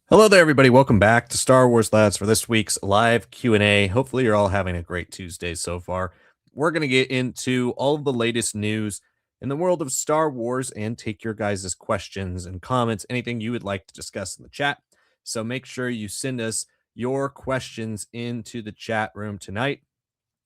Hello there, everybody. Welcome back to Star Wars Lads for this week's live Q&A. Hopefully, you're all having a great Tuesday so far. We're going to get into all of the latest news in the world of Star Wars and take your guys' questions and comments, anything you would like to discuss in the chat. So make sure you send us your questions into the chat room tonight.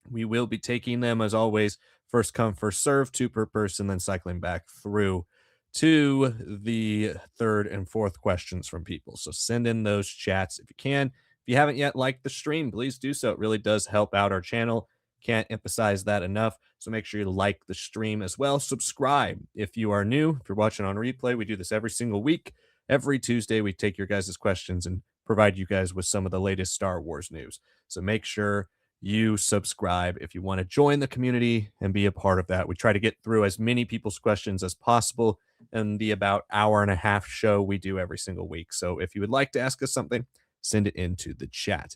We will be taking them, as always, first come, first serve, two per person, then cycling back through to the third and fourth questions from people. So send in those chats if you can. If you haven't yet liked the stream, please do so. It really does help out our channel. Can't emphasize that enough. So make sure you like the stream as well. Subscribe if you are new. If you're watching on replay, we do this every single week. Every Tuesday, we take your guys' questions and provide you guys with some of the latest Star Wars news. So make sure you subscribe if you want to join the community and be a part of that. We try to get through as many people's questions as possible in the about hour and a half show we do every single week. So if you would like to ask us something, send it into the chat.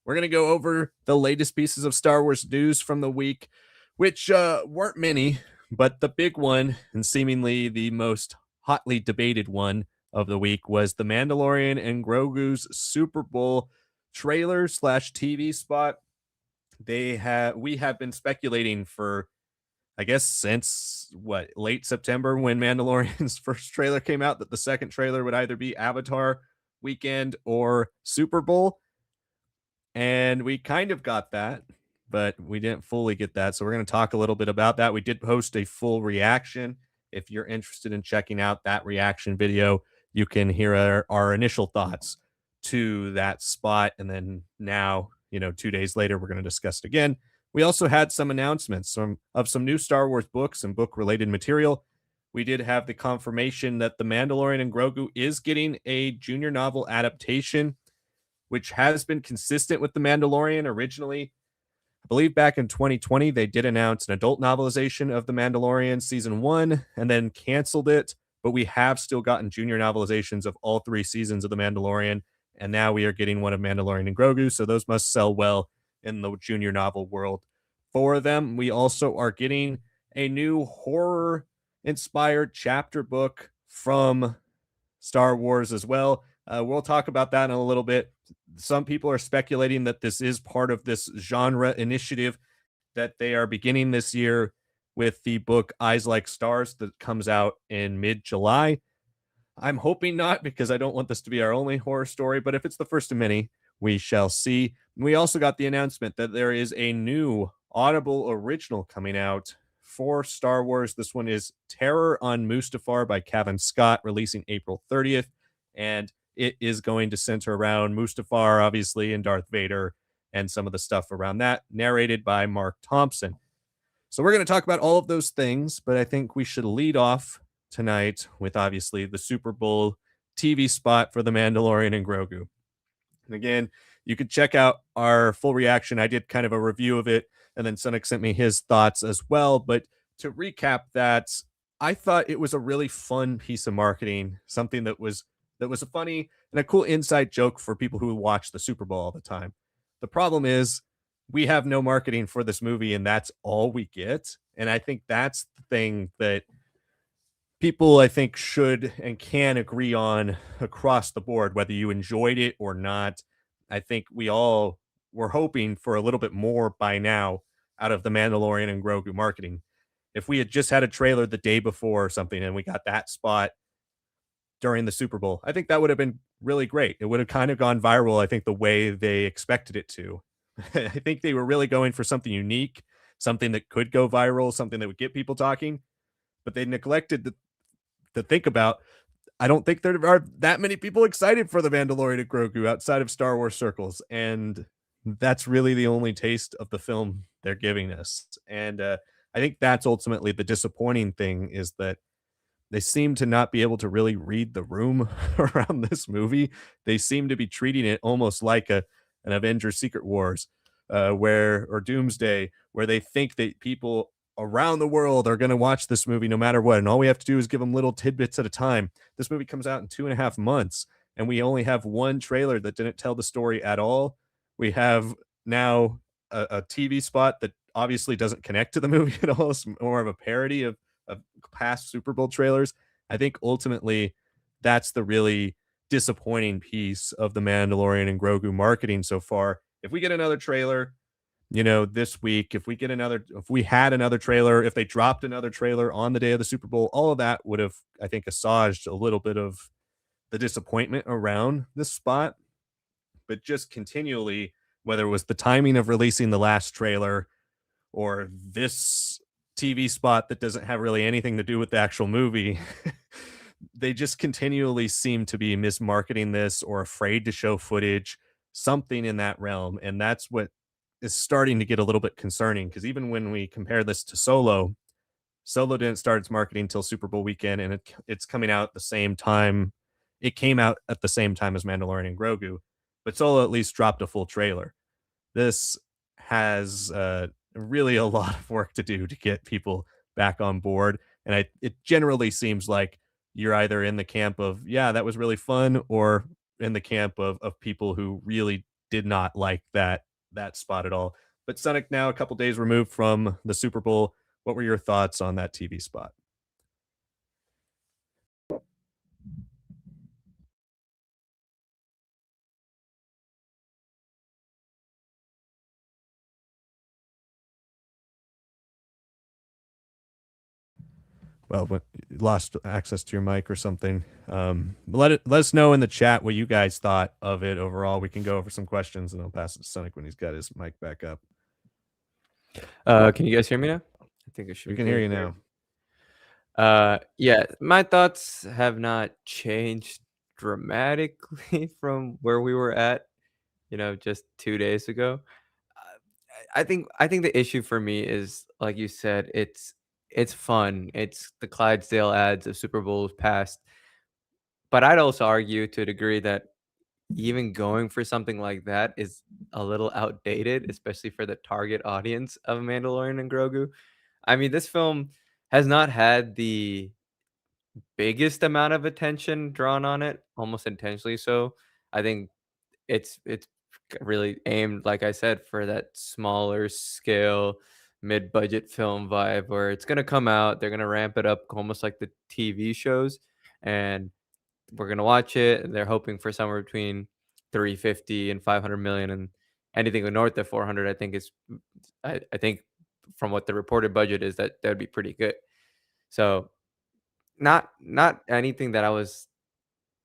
We're going to go over the latest pieces of Star Wars news from the week, which weren't many, but the big one and seemingly the most hotly debated one of the week was the Mandalorian and Grogu's Super Bowl trailer slash TV spot. We have been speculating for, I guess, since late September when Mandalorian's first trailer came out, that the second trailer would either be Avatar weekend or Super Bowl. And we kind of got that, but we didn't fully get that. So we're going to talk a little bit about that. We did post a full reaction. If you're interested in checking out that reaction video, you can hear our initial thoughts to that spot. And then now, 2 days later, we're going to discuss it again. We also had some announcements of some new Star Wars books and book-related material. We did have the confirmation that The Mandalorian and Grogu is getting a junior novel adaptation, which has been consistent with The Mandalorian originally. I believe back in 2020, they did announce an adult novelization of The Mandalorian Season 1 and then canceled it, but we have still gotten junior novelizations of all 3 seasons of The Mandalorian, and now we are getting one of Mandalorian and Grogu, so those must sell well in the junior novel world for them. We also are getting a new horror-inspired chapter book from Star Wars as well. We'll talk about that in a little bit. Some people are speculating that this is part of this genre initiative that they are beginning this year with the book Eyes Like Stars that comes out in mid-July. I'm hoping not, because I don't want this to be our only horror story, but if it's the first of many, we shall see. We also got the announcement that there is a new Audible original coming out for Star Wars. This one is Terror on Mustafar by Cavan Scott, releasing April 30th. And it is going to center around Mustafar, obviously, and Darth Vader and some of the stuff around that, narrated by Mark Thompson. So we're going to talk about all of those things, but I think we should lead off tonight with, obviously, the Super Bowl TV spot for The Mandalorian and Grogu. And again, you could check out our full reaction. I did kind of a review of it, and then Sonic sent me his thoughts as well. But to recap that, I thought it was a really fun piece of marketing, something that was a funny and a cool inside joke for people who watch the Super Bowl all the time. The problem is we have no marketing for this movie, and that's all we get. And I think that's the thing that people, I think, should and can agree on across the board, whether you enjoyed it or not. I think we all were hoping for a little bit more by now out of the Mandalorian and Grogu marketing. If we had just had a trailer the day before or something and we got that spot during the Super Bowl, I think that would have been really great. It would have kind of gone viral, I think, the way they expected it to. I think they were really going for something unique, something that could go viral, something that would get people talking, but they neglected to think about. I don't think there are that many people excited for the Mandalorian and Grogu outside of Star Wars circles, and that's really the only taste of the film they're giving us. And I think that's ultimately the disappointing thing, is that they seem to not be able to really read the room around this movie. They seem to be treating it almost like an Avengers Secret Wars, or Doomsday, where they think that people around the world are going to watch this movie no matter what. And all we have to do is give them little tidbits at a time. This movie comes out in 2.5 months, and we only have one trailer that didn't tell the story at all. We have now a TV spot that obviously doesn't connect to the movie at all. It's more of a parody of past Super Bowl trailers. I think ultimately that's the really disappointing piece of the Mandalorian and Grogu marketing so far. If we get another trailer, this week, if we had another trailer, if they dropped another trailer on the day of the Super Bowl, all of that would have, I think, assuaged a little bit of the disappointment around this spot. But just continually, whether it was the timing of releasing the last trailer or this TV spot that doesn't have really anything to do with the actual movie, they just continually seem to be mismarketing this or afraid to show footage, something in that realm. And that's what is starting to get a little bit concerning because even when we compare this to Solo, Solo didn't start its marketing until Super Bowl weekend, and it's coming out at the same time. It came out at the same time as Mandalorian and Grogu, but Solo at least dropped a full trailer. This has really a lot of work to do to get people back on board, and it generally seems like you're either in the camp of yeah, that was really fun, or in the camp of people who really did not like that spot at all. But Sonic, now a couple days removed from the Super Bowl, what were your thoughts on that TV spot? Well, but you lost access to your mic or something. Let us know in the chat what you guys thought of it overall. We can go over some questions, and I'll pass it to Sonic when he's got his mic back up. Can you guys hear me now? I think it should We be can good hear you here. now. Yeah, my thoughts have not changed dramatically from where we were at, just 2 days ago. I think the issue for me is, like you said, it's fun. It's the Clydesdale ads of Super Bowls past, but I'd also argue to a degree that even going for something like that is a little outdated, especially for the target audience of Mandalorian and Grogu. I mean, this film has not had the biggest amount of attention drawn on it, almost intentionally so. I think it's really aimed, like I said, for that smaller scale, mid-budget film vibe where it's gonna come out, they're gonna ramp it up almost like the TV shows, and we're gonna watch it, and they're hoping for somewhere between 350 and 500 million, and anything north of 400, I think is I think from what the reported budget is, that that'd be pretty good. So not anything that I was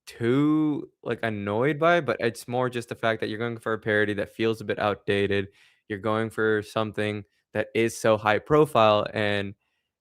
too, like, annoyed by, but it's more just the fact that you're going for a parody that feels a bit outdated. You're going for something that is so high profile, and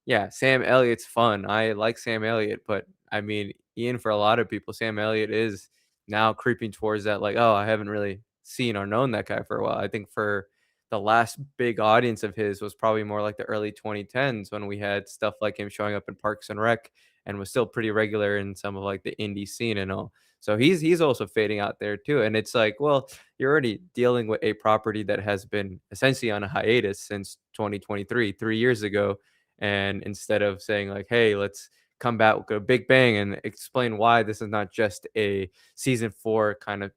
yeah, Sam Elliott's fun. I like Sam Elliott, but I mean, Ian, for a lot of people, Sam Elliott is now creeping towards that, like, oh, I haven't really seen or known that guy for a while. I think for the last big audience of his was probably more like the early 2010s when we had stuff like him showing up in Parks and Rec and was still pretty regular in some of like the indie scene and all. So he's also fading out there too. And it's like, well, you're already dealing with a property that has been essentially on a hiatus since 2023, 3 years ago. And instead of saying like, hey, let's come back with a big bang and explain why this is not just a season four kind of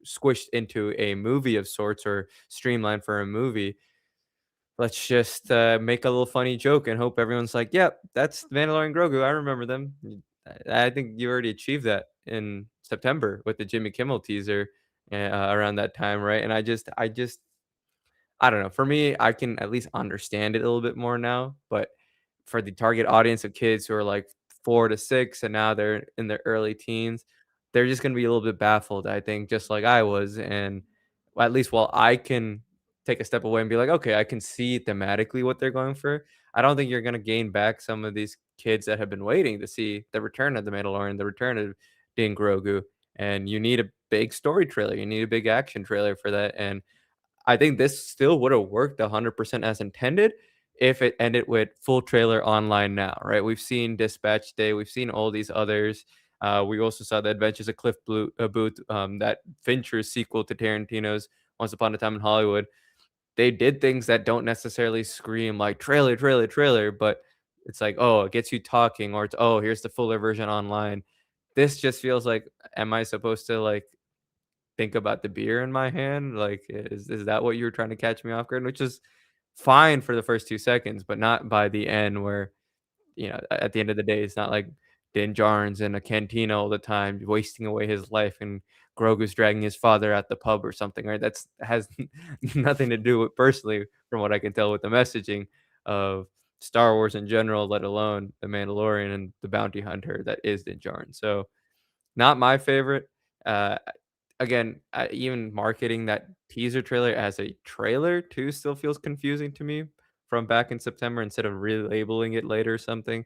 squished into a movie of sorts or streamlined for a movie, let's just make a little funny joke and hope everyone's like, "Yep, that's Mandalorian Grogu. I remember them." I think you already achieved that in September with the Jimmy Kimmel teaser around that time, right? And I don't know. For me, I can at least understand it a little bit more now, but for the target audience of kids who are like 4 to 6 and now they're in their early teens, they're just gonna be a little bit baffled, I think, just like I was. And at least while I can take a step away and be like, "Okay, I can see thematically what they're going for," I don't think you're gonna gain back some of these kids that have been waiting to see the return of the Mandalorian, the return of Din Grogu, and you need a big story trailer, you need a big action trailer for that. And I think this still would have worked 100% as intended if it ended with full trailer online now, right? We've seen Dispatch Day, we've seen all these others. We also saw the Adventures of Booth, that Fincher sequel to Tarantino's Once Upon a Time in Hollywood. They did things that don't necessarily scream like trailer, trailer, trailer, but it's like, oh, it gets you talking, or it's, oh, here's the fuller version online. This just feels like, am I supposed to like think about the beer in my hand? Like, is that what you were trying to catch me off guard? Which is fine for the first 2 seconds, but not by the end where, at the end of the day, it's not like Din Djarin's in a cantina all the time, wasting away his life, and Grogu's dragging his father at the pub or something, right? That's has nothing to do with personally, from what I can tell, with the messaging of Star Wars in general, let alone The Mandalorian and the bounty hunter that is Din Djarin. So, not my favorite. Uh, Again, even marketing that teaser trailer as a trailer too still feels confusing to me from back in September instead of relabeling it later or something.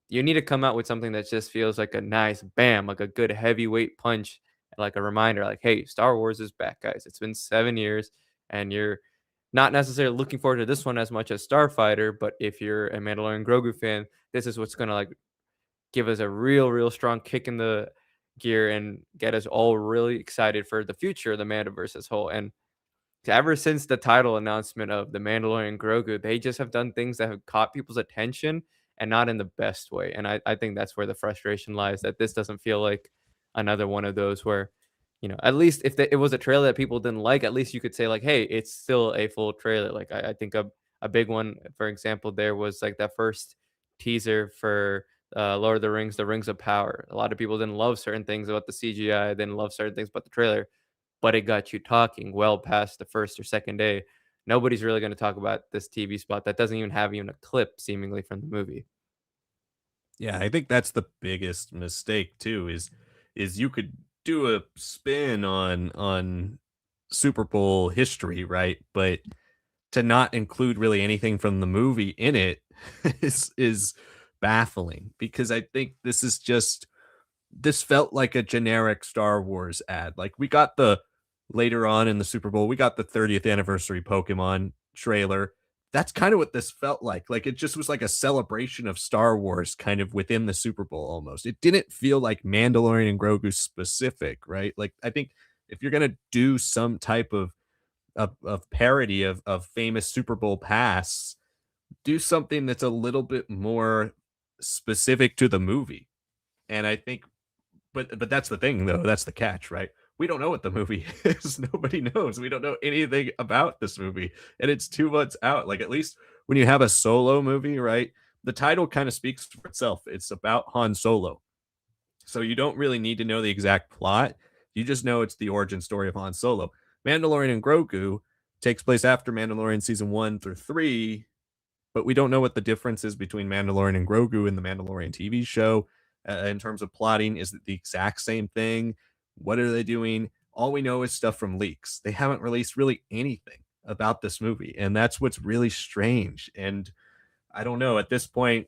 You need to come out with something that just feels like a nice bam, like a good heavyweight punch, like a reminder, like, hey, Star Wars is back, guys. It's been 7 years, and you're not necessarily looking forward to this one as much as Starfighter, but if you're a Mandalorian Grogu fan, this is what's gonna like give us a real strong kick in the gear and get us all really excited for the future of the Mandoverse as whole. And ever since the title announcement of The Mandalorian Grogu, they just have done things that have caught people's attention and not in the best way. And I think that's where the frustration lies, that this doesn't feel like another one of those where, at least if it was a trailer that people didn't like, at least you could say, like, hey, it's still a full trailer. Like, I think a big one, for example, there was like that first teaser for Lord of the Rings of Power. A lot of people didn't love certain things about the CGI, didn't love certain things about the trailer, but it got you talking well past the first or second day. Nobody's really going to talk about this TV spot that doesn't even have even a clip seemingly from the movie. Yeah, I think that's the biggest mistake too, is you could do a spin on Super Bowl history, right? But to not include really anything from the movie in it is baffling, because I think this felt like a generic Star Wars ad. Like, we got the later on in the Super Bowl, we got the 30th anniversary Pokemon trailer. That's kind of what this felt like. Like, it just was like a celebration of Star Wars kind of within the Super Bowl almost. It didn't feel like Mandalorian and Grogu specific, right? Like, I think if you're gonna do some type of parody of famous Super Bowl pasts, do something that's a little bit more specific to the movie. And I think but that's the thing, though, that's the catch, right? We don't know what the movie is. Nobody knows. We don't know anything about this movie, and it's 2 months out. Like, at least when you have a Solo movie, right, the title kinda speaks for itself. It's about Han Solo, so you don't really need to know the exact plot. You just know it's the origin story of Han Solo. Mandalorian and Grogu takes place after Mandalorian season 1 through 3, but we don't know what the difference is between Mandalorian and Grogu and the Mandalorian TV show in terms of plotting. Is it the exact same thing? What are they doing? All we know is stuff from leaks. They haven't released really anything about this movie, and that's what's really strange. And I don't know. At this point,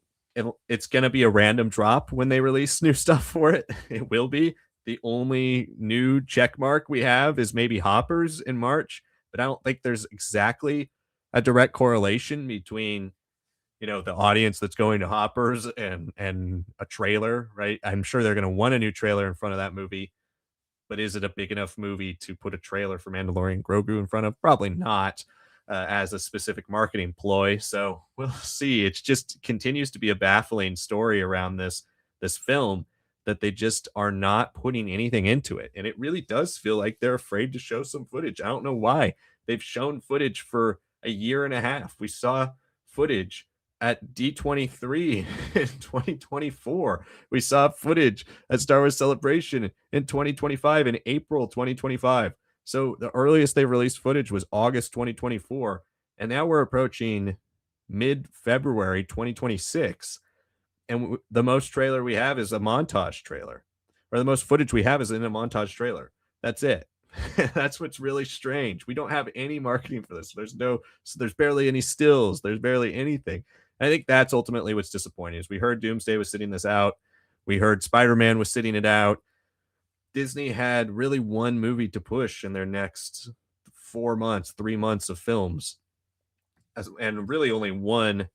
it's going to be a random drop when they release new stuff for it. It will be. The only new check mark we have is maybe Hoppers in March, but I don't think there's exactly a direct correlation between the audience that's going to Hoppers and a trailer, right? I'm sure they're going to want a new trailer in front of that movie, but is it a big enough movie to put a trailer for Mandalorian Grogu in front of? Probably not, as a specific marketing ploy. So we'll see. It just continues to be a baffling story around this film, that they just are not putting anything into it, and it really does feel like they're afraid to show some footage. I don't know why. They've shown footage for a year and a half. We saw footage at D23 in 2024. We saw footage at Star Wars Celebration in 2025, in April 2025. So the earliest they released footage was August 2024, and now we're approaching mid-February 2026, and the most trailer we have is a montage trailer, or the most footage we have is in a montage trailer. That's it. That's what's really strange. We don't have any marketing for this. There's barely any stills. There's barely anything. I think that's ultimately what's disappointing. Is we heard Doomsday was sitting this out. We heard Spider-Man was sitting it out. Disney had really one movie to push in their next 4 months, 3 months of films, and really only one.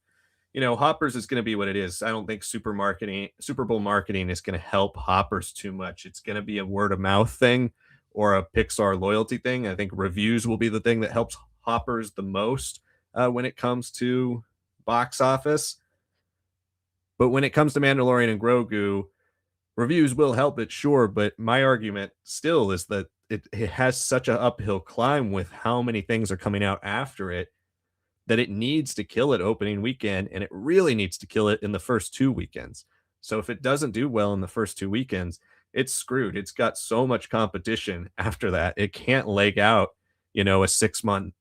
Hoppers is going to be what it is. I don't think Super Bowl marketing is going to help Hoppers too much. It's going to be a word of mouth thing or a Pixar loyalty thing. I think reviews will be the thing that helps Hoppers the most when it comes to box office. But when it comes to Mandalorian and Grogu, reviews will help it, sure. But my argument still is that it has such an uphill climb with how many things are coming out after it, that it needs to kill it opening weekend, and it really needs to kill it in the first 2 weekends. So if it doesn't do well in the first 2 weekends, it's screwed. It's got so much competition after that. It can't leg out, a 6-month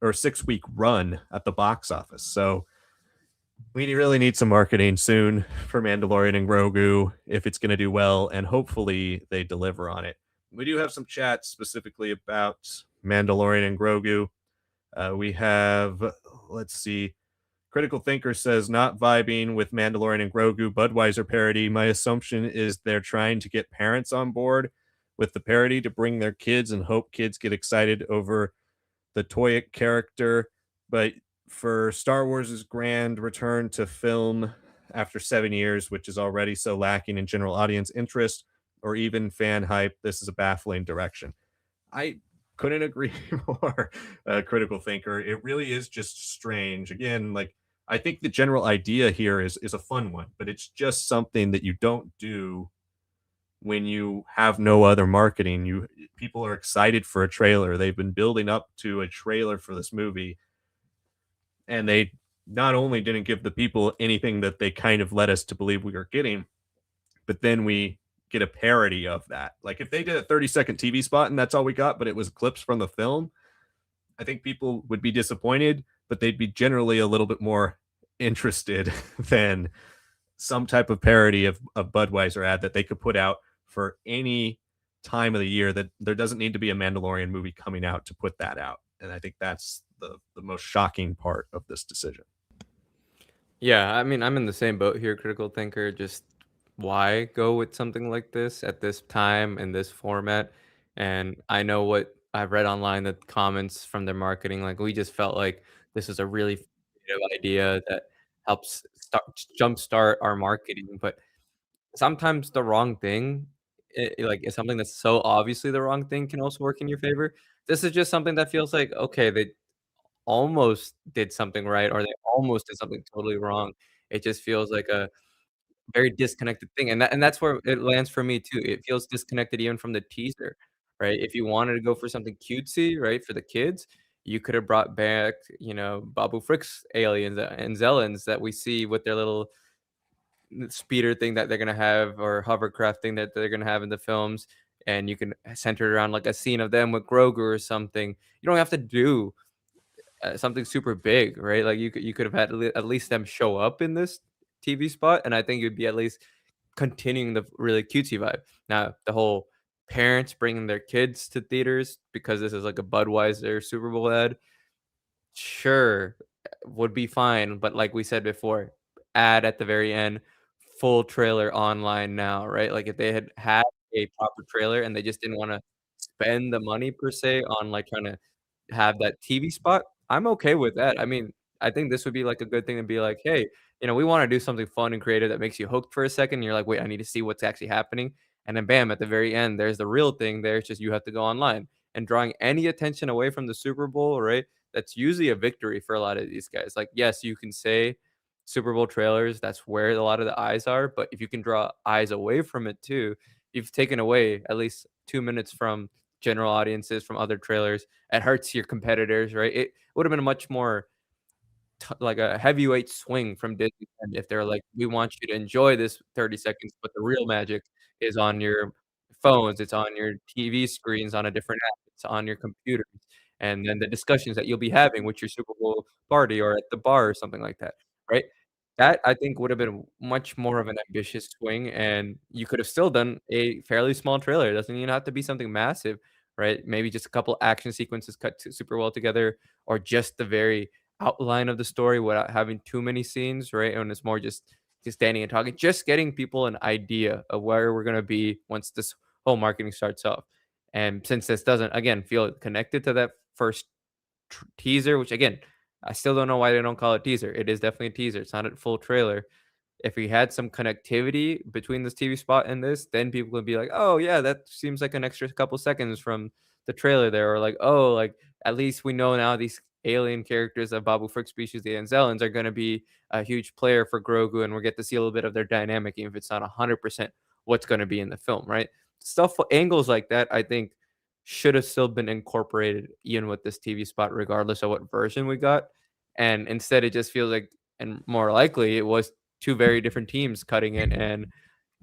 or 6-week run at the box office. So we really need some marketing soon for Mandalorian and Grogu if it's going to do well, and hopefully they deliver on it. We do have some chats specifically about Mandalorian and Grogu. We have, let's see, Critical Thinker says, not vibing with Mandalorian and Grogu Budweiser parody. My assumption is they're trying to get parents on board with the parody to bring their kids and hope kids get excited over the Toyic character. But for Star Wars' grand return to film after 7 years, which is already so lacking in general audience interest or even fan hype, this is a baffling direction. I couldn't agree more, Critical Thinker. It really is just strange. Again, like, I think the general idea here is a fun one, but it's just something that you don't do when you have no other marketing. People are excited for a trailer. They've been building up to a trailer for this movie, and they not only didn't give the people anything that they kind of led us to believe we were getting, but then we get a parody of that. Like if they did a 30-second TV spot and that's all we got, but it was clips from the film, I think people would be disappointed, but they'd be generally a little bit more interested than some type of parody of Budweiser ad that they could put out for any time of the year. That there doesn't need to be a Mandalorian movie coming out to put that out. And I think that's the most shocking part of this decision. Yeah, I mean, I'm in the same boat here, critical thinker. Just why go with something like this at this time in this format? And I know what I've read online, that comments from their marketing, like we just felt like this is a really creative idea that helps jumpstart our marketing. But sometimes the wrong thing, like, is something that's so obviously the wrong thing can also work in your favor. This is just something that feels like, okay, they almost did something right, or they almost did something totally wrong. It just feels like a very disconnected thing, and that's where it lands for me too. It feels disconnected even from the teaser, right? If you wanted to go for something cutesy, right, for the kids, you could have brought back, Babu Frick's aliens and Zellans that we see with their little speeder thing that they're gonna have, or hovercraft thing that they're gonna have in the films, and you can center it around like a scene of them with Grogu or something. You don't have to do something super big, right? Like you could have had at least them show up in this TV spot, and I think you'd be at least continuing the really cutesy vibe. Now, the whole parents bringing their kids to theaters because this is like a Budweiser Super Bowl ad, sure, would be fine, but like we said before, ad at the very end, full trailer online now, right? Like, if they had had a proper trailer and they just didn't wanna spend the money per se on, like, trying to have that TV spot, I'm okay with that. I mean, I think this would be, like, a good thing to be like, "Hey, we wanna do something fun and creative that makes you hooked for a second." You're like, "Wait, I need to see what's actually happening." And then bam, at the very end, there's the real thing there, it's just you have to go online. And drawing any attention away from the Super Bowl, right? That's usually a victory for a lot of these guys. Like, yes, you can say Super Bowl trailers, that's where a lot of the eyes are, but if you can draw eyes away from it too, you've taken away at least 2 minutes from general audiences, from other trailers. It hurts your competitors, right? It would have been a much more like a heavyweight swing from Disney if they're like, "We want you to enjoy this 30 seconds, but the real magic is on your phones, it's on your TV screens, on a different app, it's on your computers, and then the discussions that you'll be having with your Super Bowl party or at the bar," or something like that, right? That, I think, would have been much more of an ambitious swing, and you could have still done a fairly small trailer. It doesn't even have to be something massive, right? Maybe just a couple action sequences cut to super well together, or just the very outline of the story without having too many scenes, right? And it's more just standing and talking, just getting people an idea of where we're gonna be once this whole marketing starts off. And since this doesn't, again, feel connected to that first teaser, which again, I still don't know why they don't call it teaser. It is definitely a teaser. It's not a full trailer. If we had some connectivity between this TV spot and this, then people would be like, "Oh yeah, that seems like an extra couple seconds from the trailer there," or like, "Oh, like at least we know now these alien characters of Babu Frick species, the Anzellans, are going to be a huge player for Grogu, and we'll get to see a little bit of their dynamic, even if it's not 100% what's going to be in the film, right?" Stuff angles like that, I think, should have still been incorporated even with this TV spot, regardless of what version we got. And instead, it just feels like, and more likely, it was two very different teams cutting it, and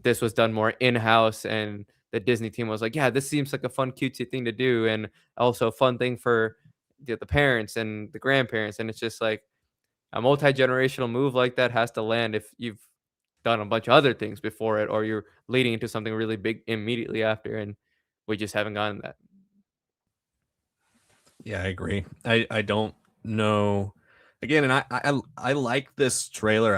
this was done more in-house, and the Disney team was like, "Yeah, this seems like a fun, cutesy thing to do, and also a fun thing for the parents and the grandparents." And it's just like a multi-generational move like that has to land if you've done a bunch of other things before it, or you're leading into something really big immediately after, and we just haven't gotten that. Yeah, I agree. I don't know. Again, and I like this trailer.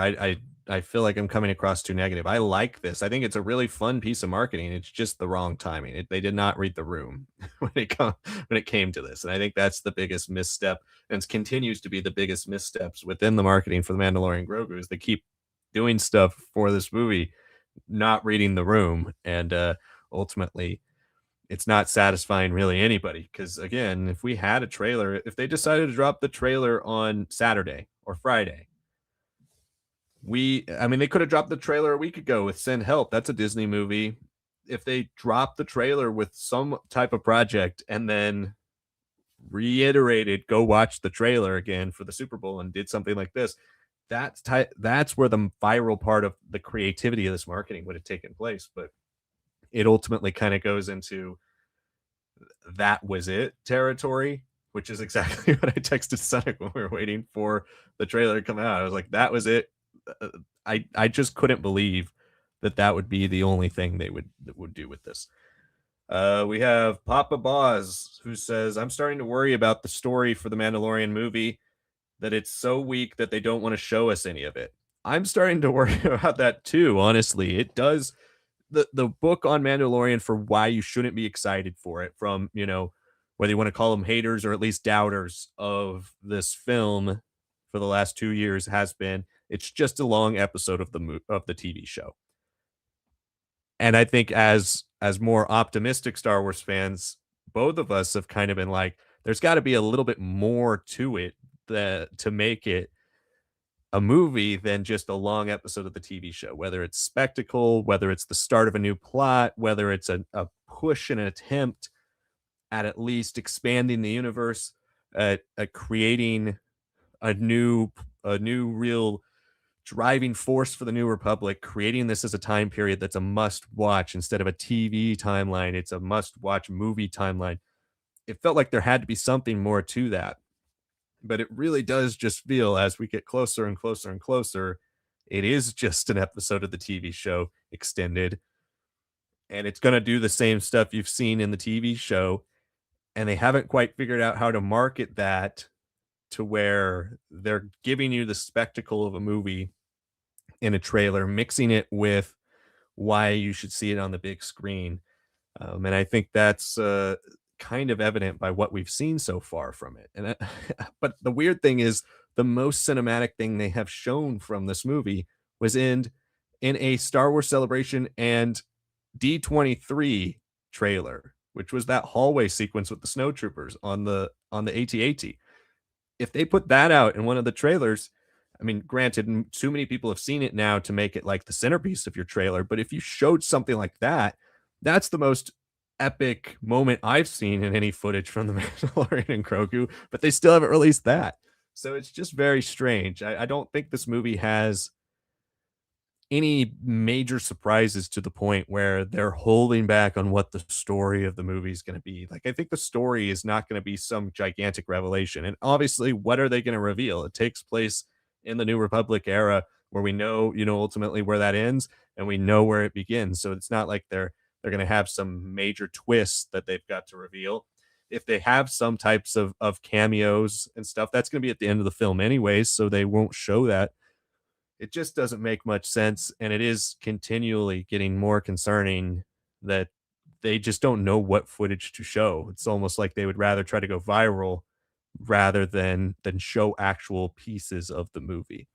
I feel like I'm coming across too negative. I like this. I think it's a really fun piece of marketing. It's just the wrong timing. They did not read the room when it came to this, and I think that's the biggest misstep, and it continues to be the biggest missteps within the marketing for the Mandalorian Grogu. Is they keep doing stuff for this movie, not reading the room, and ultimately it's not satisfying really anybody. Because again, if we had a trailer, if they decided to drop the trailer on Saturday or Friday, I mean, they could have dropped the trailer a week ago with Send Help. That's a Disney movie. If they dropped the trailer with some type of project and then reiterated, go watch the trailer again for the Super Bowl and did something like this, that's where the viral part of the creativity of this marketing would have taken place. But it ultimately kind of goes into that was it territory, which is exactly what I texted Sonic when we were waiting for the trailer to come out. I was like, that was it. I just couldn't believe that would be the only thing they would do with this. We have Papa Boz who says, I'm starting to worry about the story for the Mandalorian movie, that it's so weak that they don't want to show us any of it. I'm starting to worry about that too, honestly. It does the book on Mandalorian for why you shouldn't be excited for it, from, whether you want to call them haters or at least doubters of this film for the last 2 years, has been it's just a long episode of the TV show. And I think as more optimistic Star Wars fans, both of us have kind of been like, there's got to be a little bit more to it that to make it a movie than just a long episode of the TV show, whether it's spectacle, whether it's the start of a new plot, whether it's a push and an attempt at least expanding the universe, at creating a new real driving force for the New Republic, creating this as a time period that's a must watch instead of a TV timeline. It's a must watch movie timeline. It felt like there had to be something more to that. But it really does just feel, as we get closer and closer and closer, it is just an episode of the TV show extended. And it's going to do the same stuff you've seen in the TV show. And they haven't quite figured out how to market that to where they're giving you the spectacle of a movie in a trailer, mixing it with why you should see it on the big screen. And I think that's kind of evident by what we've seen so far from it. And but the weird thing is, the most cinematic thing they have shown from this movie was in a Star Wars Celebration and D23 trailer, which was that hallway sequence with the snowtroopers on the AT-AT. If they put that out in one of the trailers, I mean, granted, too many people have seen it now to make it like the centerpiece of your trailer. But if you showed something like that, that's the most epic moment I've seen in any footage from the Mandalorian and Grogu. But they still haven't released that, so it's just very strange. I don't think this movie has any major surprises to the point where they're holding back on what the story of the movie is going to be. Like, I think the story is not going to be some gigantic revelation. And obviously, what are they going to reveal? It takes place in the New Republic era, where we know, ultimately where that ends, and we know where it begins. So it's not like they're going to have some major twists that they've got to reveal. If they have some types of cameos and stuff, that's going to be at the end of the film anyways, so they won't show that. It just doesn't make much sense, and it is continually getting more concerning that they just don't know what footage to show. It's almost like they would rather try to go viral rather than show actual pieces of the movie.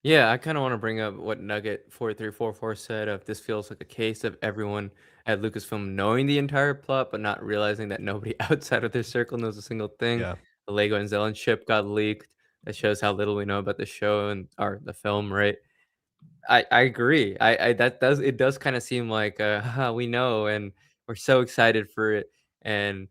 Yeah, I kind of want to bring up what Nugget 4344 said of this feels like a case of everyone at Lucasfilm knowing the entire plot, but not realizing that nobody outside of their circle knows a single thing. Yeah. The Lego and Zelen ship got leaked. That shows how little we know about the show and or the film, right? I agree. I that does it does kind of seem like we know and we're so excited for it, and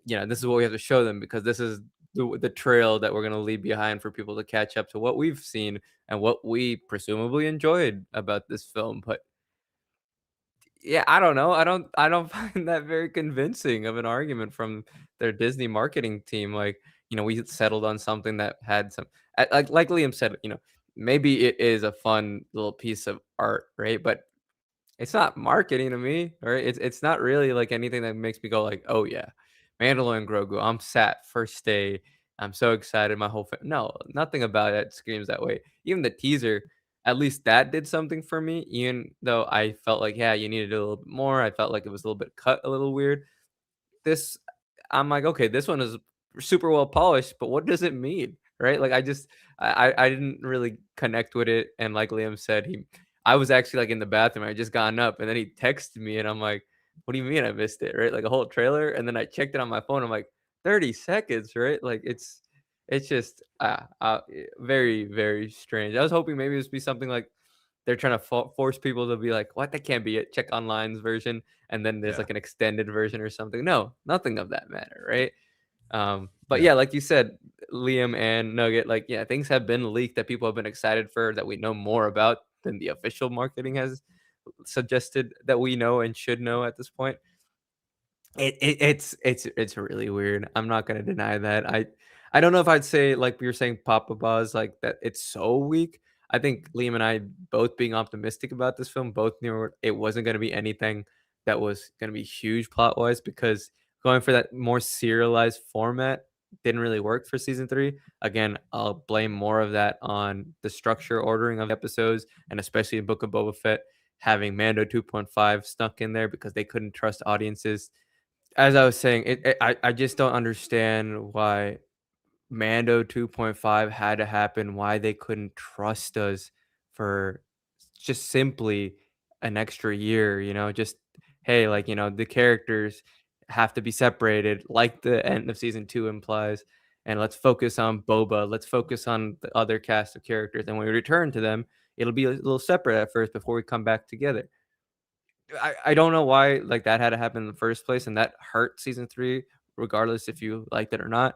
this is what we have to show them because this is the trail that we're gonna leave behind for people to catch up to what we've seen and what we presumably enjoyed about this film. But yeah, I don't know. I don't find that very convincing of an argument from their Disney marketing team. Like, we settled on something that had some, like Liam said, maybe it is a fun little piece of art, right? But it's not marketing to me, right? It's not really like anything that makes me go like, "Oh yeah, Mandalorian and Grogu. I'm sat first day. I'm so excited. My whole no, nothing about it screams that way. Even the teaser, at least that did something for me. Even though I felt like, yeah, you need to do a little bit more. I felt like it was a little bit cut, a little weird. This I'm like, "Okay, this one is super well polished, but what does it mean?" Right? Like, I didn't really connect with it, and like Liam said, he I was actually, like, in the bathroom, I had just gotten up, and then he texted me, and I'm like, "What do you mean I missed it?" Right? Like, a whole trailer, and then I checked it on my phone, I'm like, 30 seconds, right? Like, it's just, very, very strange. I was hoping maybe this would be something like they're trying to force people to be like, "What? That can't be it. Check online's version." And then there's Yeah. like an extended version or something. No, nothing of that matter, right? But Yeah. yeah, like you said, Liam and Nugget, like, yeah, things have been leaked that people have been excited for that we know more about than the official marketing has suggested that we know and should know at this point. It's really weird. I'm not gonna deny that. I don't know if I'd say, like we were saying, Papa Buzz, like that it's so weak. I think Liam and I both being optimistic about this film, both knew it wasn't gonna be anything that was gonna be huge plot wise because going for that more serialized format didn't really work for season three. Again, I'll blame more of that on the structure ordering of episodes and especially in Book of Boba Fett having Mando 2.5 stuck in there because they couldn't trust audiences as I was saying, I just don't understand why Mando 2.5 had to happen, why they couldn't trust us for just simply an extra year, just, hey, like, the characters have to be separated, like the end of season 2 implies, and let's focus on Boba, let's focus on the other cast of characters, and when we return to them, it'll be a little separate at first before we come back together. I don't know why, like, that had to happen in the first place, and that hurt season 3, regardless if you liked it or not,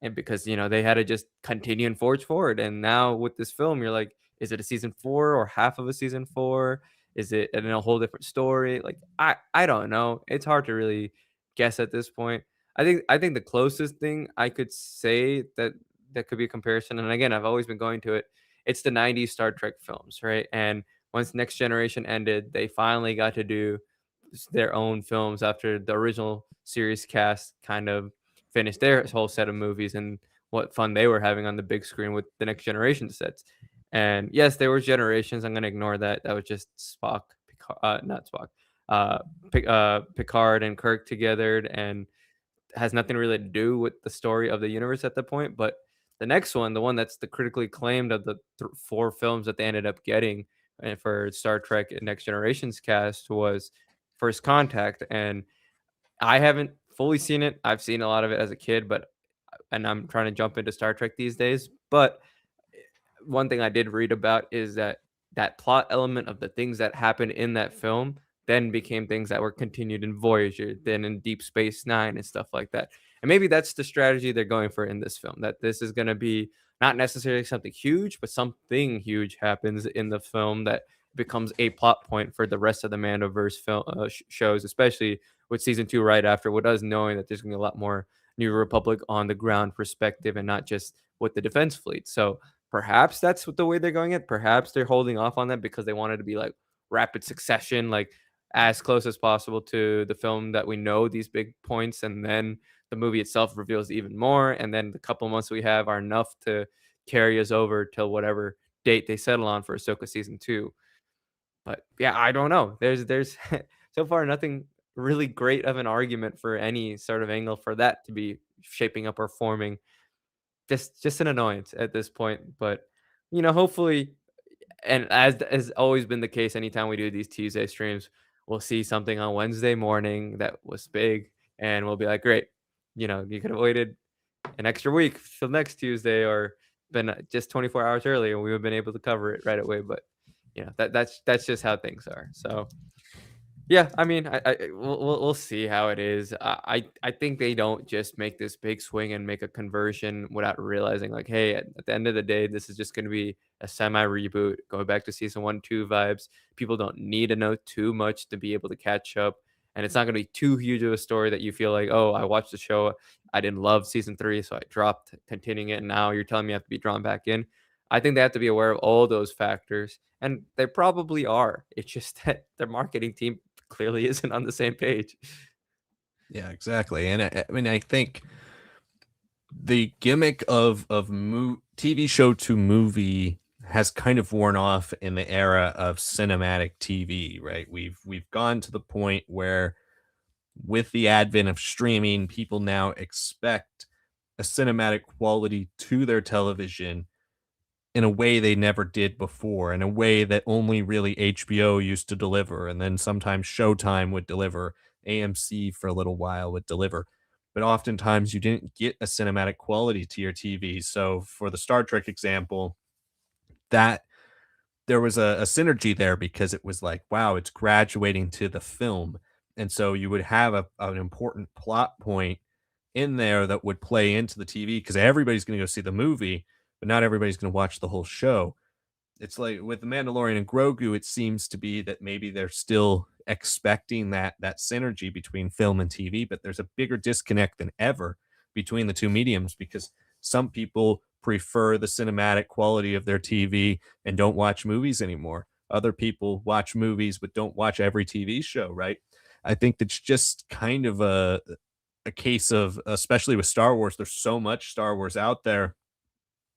and because, they had to just continue and forge forward, and now with this film, you're like, "Is it a season 4 or half of a season 4? Is it in a whole different story?" Like, I don't know. It's hard to really guess at this point. I think the closest thing I could say that could be a comparison, and again, I've always been going to it, it's the '90s Star Trek films, right? And once Next Generation ended, they finally got to do their own films after the original series cast kind of finished their whole set of movies and what fun they were having on the big screen with the Next Generation sets. And yes, there were generations. I'm gonna ignore that. That was just Spock, not Spock, Picard and Kirk together, and has nothing really to do with the story of the universe at that point. But the next one, the one that's the critically acclaimed of the 4 films that they ended up getting, for Star Trek Next Generation's cast was First Contact, and I haven't fully seen it. I've seen a lot of it as a kid, but and I'm trying to jump into Star Trek these days, but one thing I did read about is that that plot element of the things that happened in that film then became things that were continued in Voyager, then in Deep Space Nine and stuff like that. And maybe that's the strategy they're going for in this film, that this is going to be not necessarily something huge, but something huge happens in the film that becomes a plot point for the rest of the Mandoverse film shows, especially with season 2 right after, with us knowing that there's going to be a lot more New Republic on the ground perspective and not just with the defense fleet. So perhaps that's what the way they're going it. Perhaps they're holding off on that because they wanted to be like rapid succession, like as close as possible to the film that we know these big points, and then the movie itself reveals even more, and then the couple months we have are enough to carry us over till whatever date they settle on for Ahsoka season 2. But yeah, I don't know. There's so far nothing really great of an argument for any sort of angle for that to be shaping up or forming. Just an annoyance at this point, but, hopefully, and as always been the case anytime we do these Tuesday streams, we'll see something on Wednesday morning that was big, and we'll be like, "Great, you could have waited an extra week till next Tuesday or been, just 24 hours earlier, and we would have been able to cover it right away," but, that's just how things are, so Yeah, I mean, we'll see how it is. I think they don't just make this big swing and make a conversion without realizing, like, hey, at the end of the day, this is just going to be a semi reboot, going back to season one, two vibes. People don't need to know too much to be able to catch up, and it's not going to be too huge of a story that you feel like, oh, I watched the show, I didn't love season three, so I dropped continuing it, and now you're telling me I have to be drawn back in. I think they have to be aware of all those factors, and they probably are. It's just that their marketing team clearly isn't on the same page. Yeah, exactly. And I mean, I think the gimmick of TV show to movie has kind of worn off in the era of cinematic TV, right? We've gone to the point where with the advent of streaming, people now expect a cinematic quality to their television in a way they never did before, in a way that only really HBO used to deliver, and then sometimes Showtime would deliver, AMC for a little while would deliver. But oftentimes you didn't get a cinematic quality to your TV. So for the Star Trek example, that there was a synergy there because it was like, wow, it's graduating to the film. And so you would have an important plot point in there that would play into the TV because everybody's going to go see the movie, but not everybody's going to watch the whole show. It's like with the Mandalorian and Grogu, it seems to be that maybe they're still expecting that synergy between film and TV, but there's a bigger disconnect than ever between the two mediums because some people prefer the cinematic quality of their TV and don't watch movies anymore. Other people watch movies but don't watch every TV show, right? I think it's just kind of a case of, especially with Star Wars, there's so much Star Wars out there,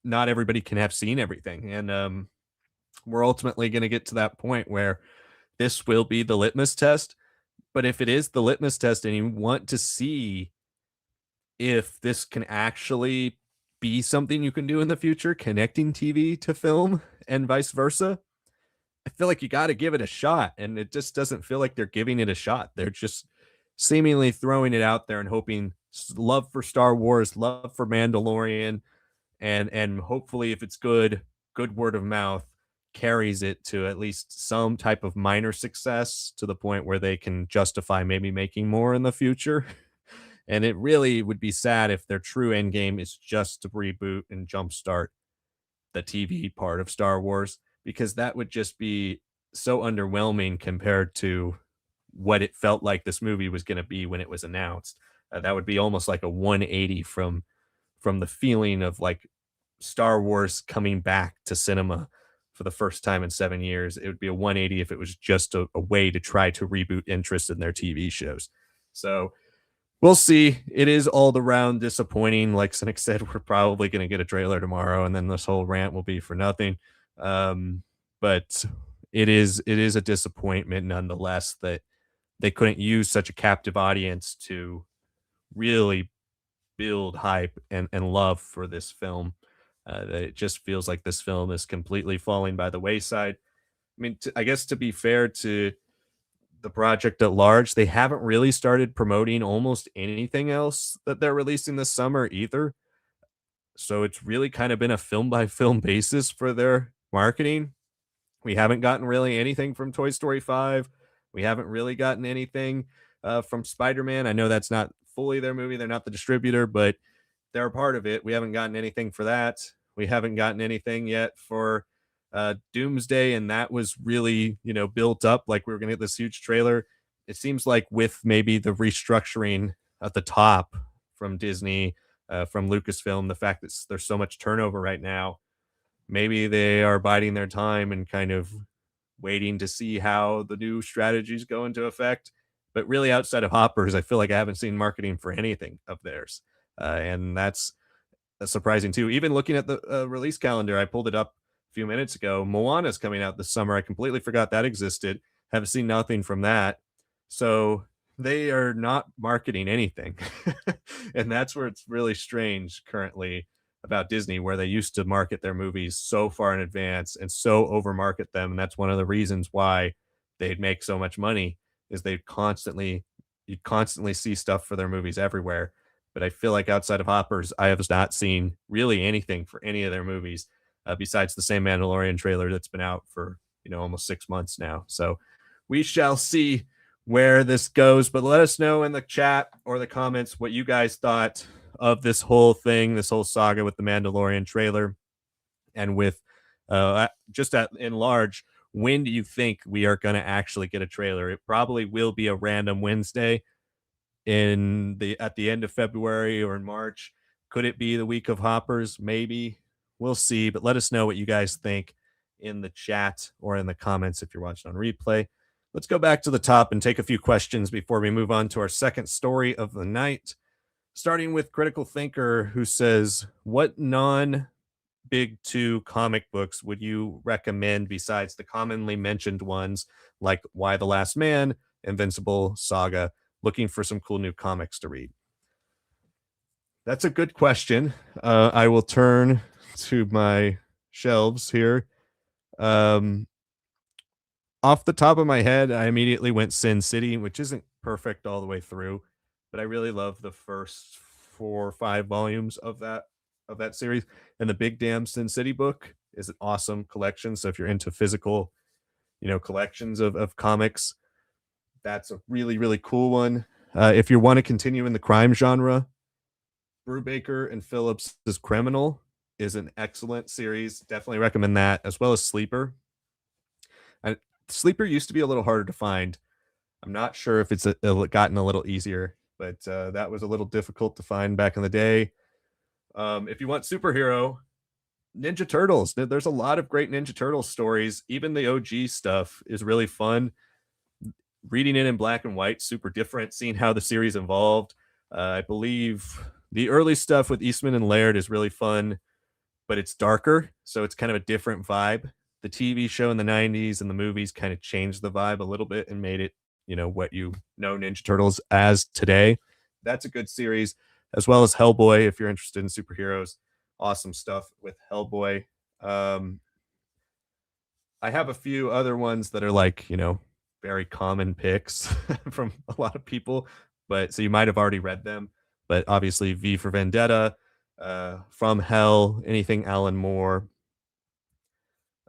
not everybody can have seen everything. And we're ultimately going to get to that point where this will be the litmus test. But if it is the litmus test and you want to see if this can actually be something you can do in the future, connecting TV to film and vice versa, I feel like you got to give it a shot. And it just doesn't feel like they're giving it a shot. They're just seemingly throwing it out there and hoping love for Star Wars, love for Mandalorian, and hopefully if it's good, good word of mouth carries it to at least some type of minor success to the point where they can justify maybe making more in the future. And it really would be sad if their true end game is just to reboot and jumpstart the TV part of Star Wars, because that would just be so underwhelming compared to what it felt like this movie was going to be when it was announced. That would be almost like a 180 from the feeling of like Star Wars coming back to cinema for the first time in 7 years. It would be a 180 if it was just a way to try to reboot interest in their TV shows. So we'll see. It is all around disappointing. Like Cynic said, we're probably going to get a trailer tomorrow, and then this whole rant will be for nothing. But it is a disappointment nonetheless that they couldn't use such a captive audience to really build hype and love for this film. It just feels like this film is completely falling by the wayside. I mean, I guess to be fair to the project at large, they haven't really started promoting almost anything else that they're releasing this summer either. So it's really kind of been a film by film basis for their marketing. We haven't gotten really anything from Toy Story 5. We haven't really gotten anything from Spider Man. I know that's not fully their movie, they're not the distributor, but they're a part of it. We haven't gotten anything for that. We haven't gotten anything yet for Doomsday, and that was really, built up like we were going to get this huge trailer. It seems like with maybe the restructuring at the top from Disney, from Lucasfilm, the fact that there's so much turnover right now, maybe they are biding their time and kind of waiting to see how the new strategies go into effect. But really, outside of Hoppers, I feel like I haven't seen marketing for anything of theirs. And that's surprising too. Even looking at the release calendar, I pulled it up a few minutes ago. Moana's coming out this summer. I completely forgot that existed. Haven't seen nothing from that. So they are not marketing anything. And that's where it's really strange currently about Disney, where they used to market their movies so far in advance and so overmarket them. And that's one of the reasons why they'd make so much money is you'd constantly see stuff for their movies everywhere. But I feel like outside of Hoppers, I have not seen really anything for any of their movies besides the same Mandalorian trailer that's been out for almost 6 months now. So we shall see where this goes, but let us know in the chat or the comments what you guys thought of this whole thing, this whole saga with the Mandalorian trailer, and with just in large, when do you think we are going to actually get a trailer? It probably will be a random Wednesday in the at the end of February or in March. Could it be the week of Hoppers? Maybe. We'll see, but let us know what you guys think in the chat or in the comments if you're watching on replay. Let's go back to the top and take a few questions before we move on to our second story of the night. Starting with Critical Thinker, who says, what non big two comic books would you recommend besides the commonly mentioned ones like Why the Last Man, Invincible, Saga, looking for some cool new comics to read? That's a good question. I will turn to my shelves here. Off the top of my head, I immediately went Sin City, which isn't perfect all the way through, but I really love the first 4 or 5 volumes of that series. And the Big Damn Sin City book is an awesome collection. So if you're into physical, collections of comics, that's a really, really cool one. If you want to continue in the crime genre, Brubaker and Phillips' Criminal is an excellent series. Definitely recommend that, as well as Sleeper. Sleeper used to be a little harder to find. I'm not sure if it's gotten a little easier, but that was a little difficult to find back in the day. If you want superhero, Ninja Turtles. There's a lot of great Ninja Turtles stories. Even the OG stuff is really fun. Reading it in black and white, super different. Seeing how the series evolved. I believe the early stuff with Eastman and Laird is really fun, but it's darker, so it's kind of a different vibe. The TV show in the 90s and the movies kind of changed the vibe a little bit and made it, what you know Ninja Turtles as today. That's a good series, as well as Hellboy if you're interested in superheroes. Awesome stuff with Hellboy. I have a few other ones that are like, very common picks from a lot of people, but so you might have already read them. But obviously, V for Vendetta, From Hell, anything Alan Moore.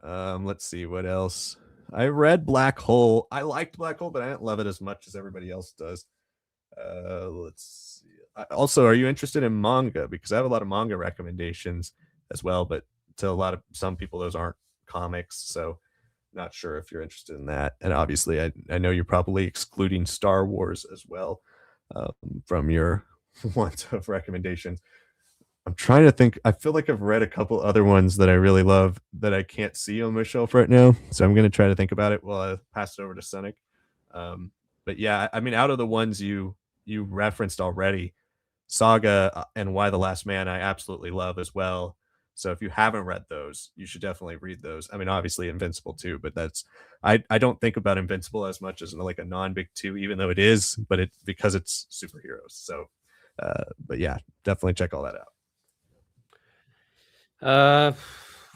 Let's see what else. I read Black Hole. I liked Black Hole, but I didn't love it as much as everybody else does. Let's see. Also, are you interested in manga? Because I have a lot of manga recommendations as well, but to some people, those aren't comics. So, not sure if you're interested in that. And obviously, I know you're probably excluding Star Wars as well from your want of recommendations. I'm trying to think. I feel like I've read a couple other ones that I really love that I can't see on my shelf right now. So I'm going to try to think about it while I pass it over to Sonic. But yeah, I mean, out of the ones you referenced already, Saga and Why the Last Man, I absolutely love as well. So if you haven't read those, you should definitely read those. I mean, obviously Invincible too, but I don't think about Invincible as much as like a non-big two, even though it is, but because it's superheroes. So, but yeah, definitely check all that out.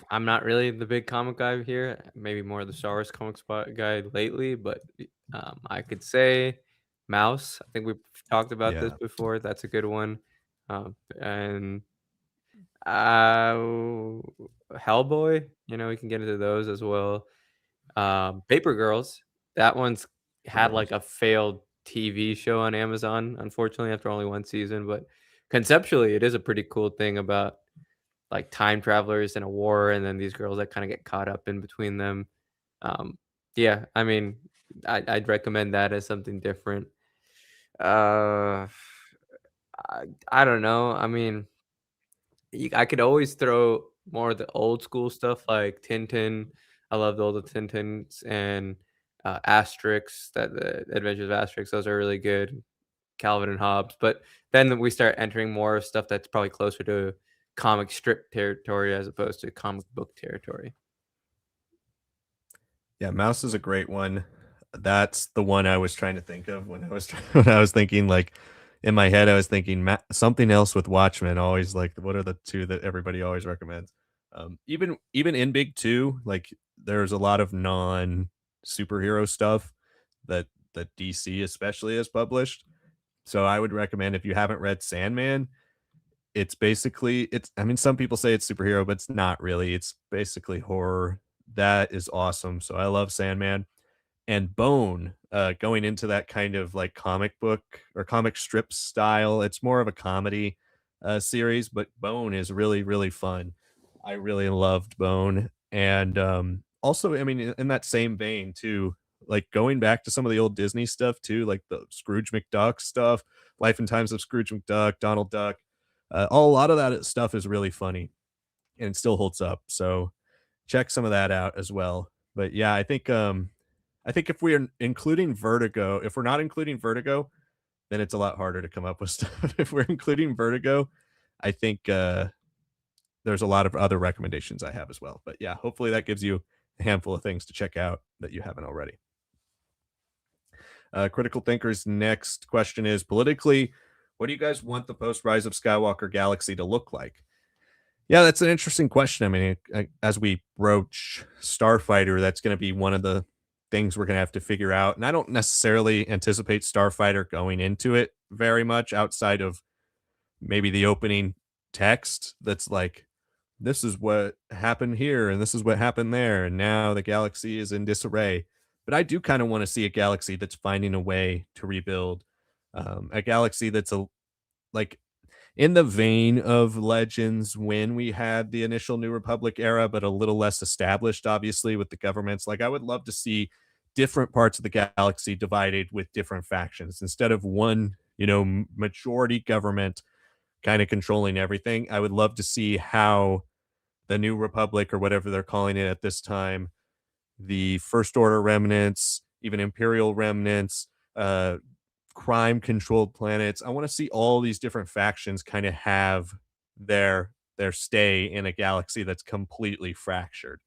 I'm not really the big comic guy here. Maybe more the Star Wars comic spot guy lately, but I could say Mouse. I think we've talked about this Yeah. before. That's a good one. And Hellboy. We can get into those as well. Paper Girls. That one's had like a failed TV show on Amazon, unfortunately, after only one season. But conceptually, it is a pretty cool thing about like time travelers in a war, and then these girls that kind of get caught up in between them. Um, yeah, I mean, I'd recommend that as something different. Uh, I don't know. I mean, I could always throw more of the old school stuff like Tintin. I love all the Tintins and Asterix. That the Adventures of Asterix. Those are really good. Calvin and Hobbes. But then we start entering more of stuff that's probably closer to comic strip territory as opposed to comic book territory. Yeah, Mouse is a great one. That's the one I was trying to think of when I was when I was thinking like in my head I was thinking something else with Watchmen. Always like what are the two that everybody always recommends? Even in Big Two, like there's a lot of non superhero stuff that DC especially has published. So I would recommend if you haven't read Sandman, it's I mean some people say it's superhero, but it's not really. It's basically horror. That is awesome. So I love Sandman. and Bone, going into that kind of like comic book or comic strip style. It's more of a comedy series, but Bone is really, really fun. I really loved Bone. And also, I mean, in that same vein, too, like going back to some of the old Disney stuff, too, like the Scrooge McDuck stuff, Life and Times of Scrooge McDuck, Donald Duck. A lot of that stuff is really funny and it still holds up. So check some of that out as well. But yeah, I think if we're including Vertigo, if we're not including Vertigo, then it's a lot harder to come up with stuff. If we're including Vertigo, I think there's a lot of other recommendations I have as well. But yeah, hopefully that gives you a handful of things to check out that you haven't already. Critical Thinker's next question is politically, what do you guys want the post Rise of Skywalker galaxy to look like? Yeah, that's an interesting question. I mean, as we broach Starfighter, that's going to be one of the things we're going to have to figure out. And I don't necessarily anticipate Starfighter going into it very much outside of maybe the opening text that's like, this is what happened here and this is what happened there. And now the galaxy is in disarray. But I do kind of want to see a galaxy that's finding a way to rebuild, a galaxy that's like in the vein of Legends when we had the initial New Republic era, but a little less established, obviously, with the governments. Like, I would love to see different parts of the galaxy divided with different factions instead of one, majority government kind of controlling everything. I would love to see how the New Republic or whatever they're calling it at this time, the First Order remnants, even Imperial remnants, uh, crime controlled planets. I want to see all these different factions kind of have their stay in a galaxy that's completely fractured.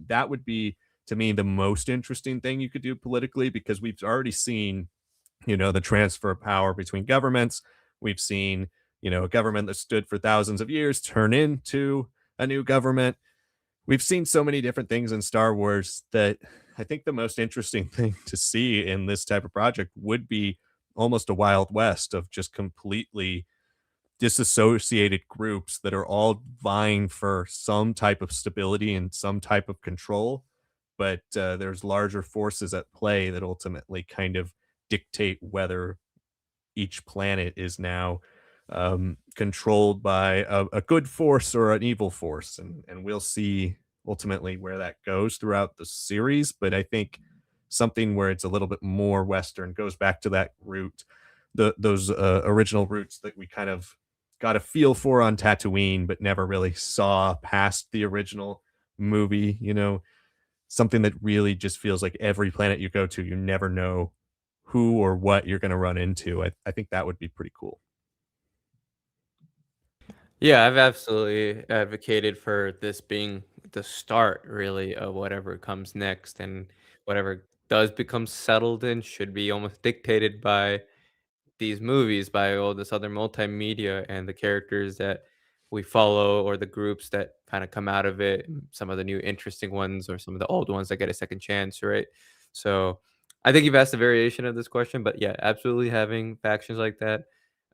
That would be to me the most interesting thing you could do politically because we've already seen, the transfer of power between governments. We've seen, a government that stood for thousands of years turn into a new government. We've seen so many different things in Star Wars that I think the most interesting thing to see in this type of project would be almost a Wild West of just completely disassociated groups that are all vying for some type of stability and some type of control. But there's larger forces at play that ultimately kind of dictate whether each planet is now controlled by a good force or an evil force, and we'll see ultimately where that goes throughout the series. But I think something where it's a little bit more Western goes back to that root, those original roots that we kind of got a feel for on Tatooine, but never really saw past the original movie. Something that really just feels like every planet you go to, you never know who or what you're going to run into. I think that would be pretty cool. Yeah, I've absolutely advocated for this being the start, really, of whatever comes next, and whatever does become settled in should be almost dictated by these movies, by all this other multimedia and the characters that we follow or the groups that kind of come out of it, and some of the new interesting ones or some of the old ones that get a second chance, right? So I think you've asked a variation of this question, but yeah, absolutely having factions like that.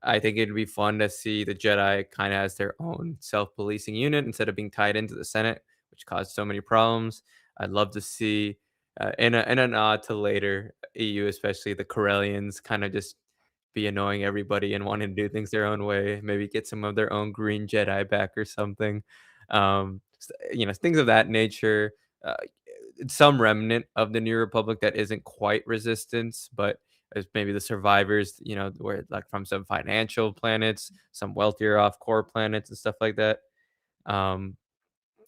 I think it'd be fun to see the Jedi kind of as their own self-policing unit instead of being tied into the Senate, which caused so many problems. I'd love to see, in a nod to later EU, especially the Corellians, kind of just be annoying everybody and wanting to do things their own way, maybe get some of their own green Jedi back or something. Things of that nature. Some remnant of the New Republic that isn't quite resistance, but as maybe the survivors, where like from some financial planets, some wealthier off core planets and stuff like that. Um,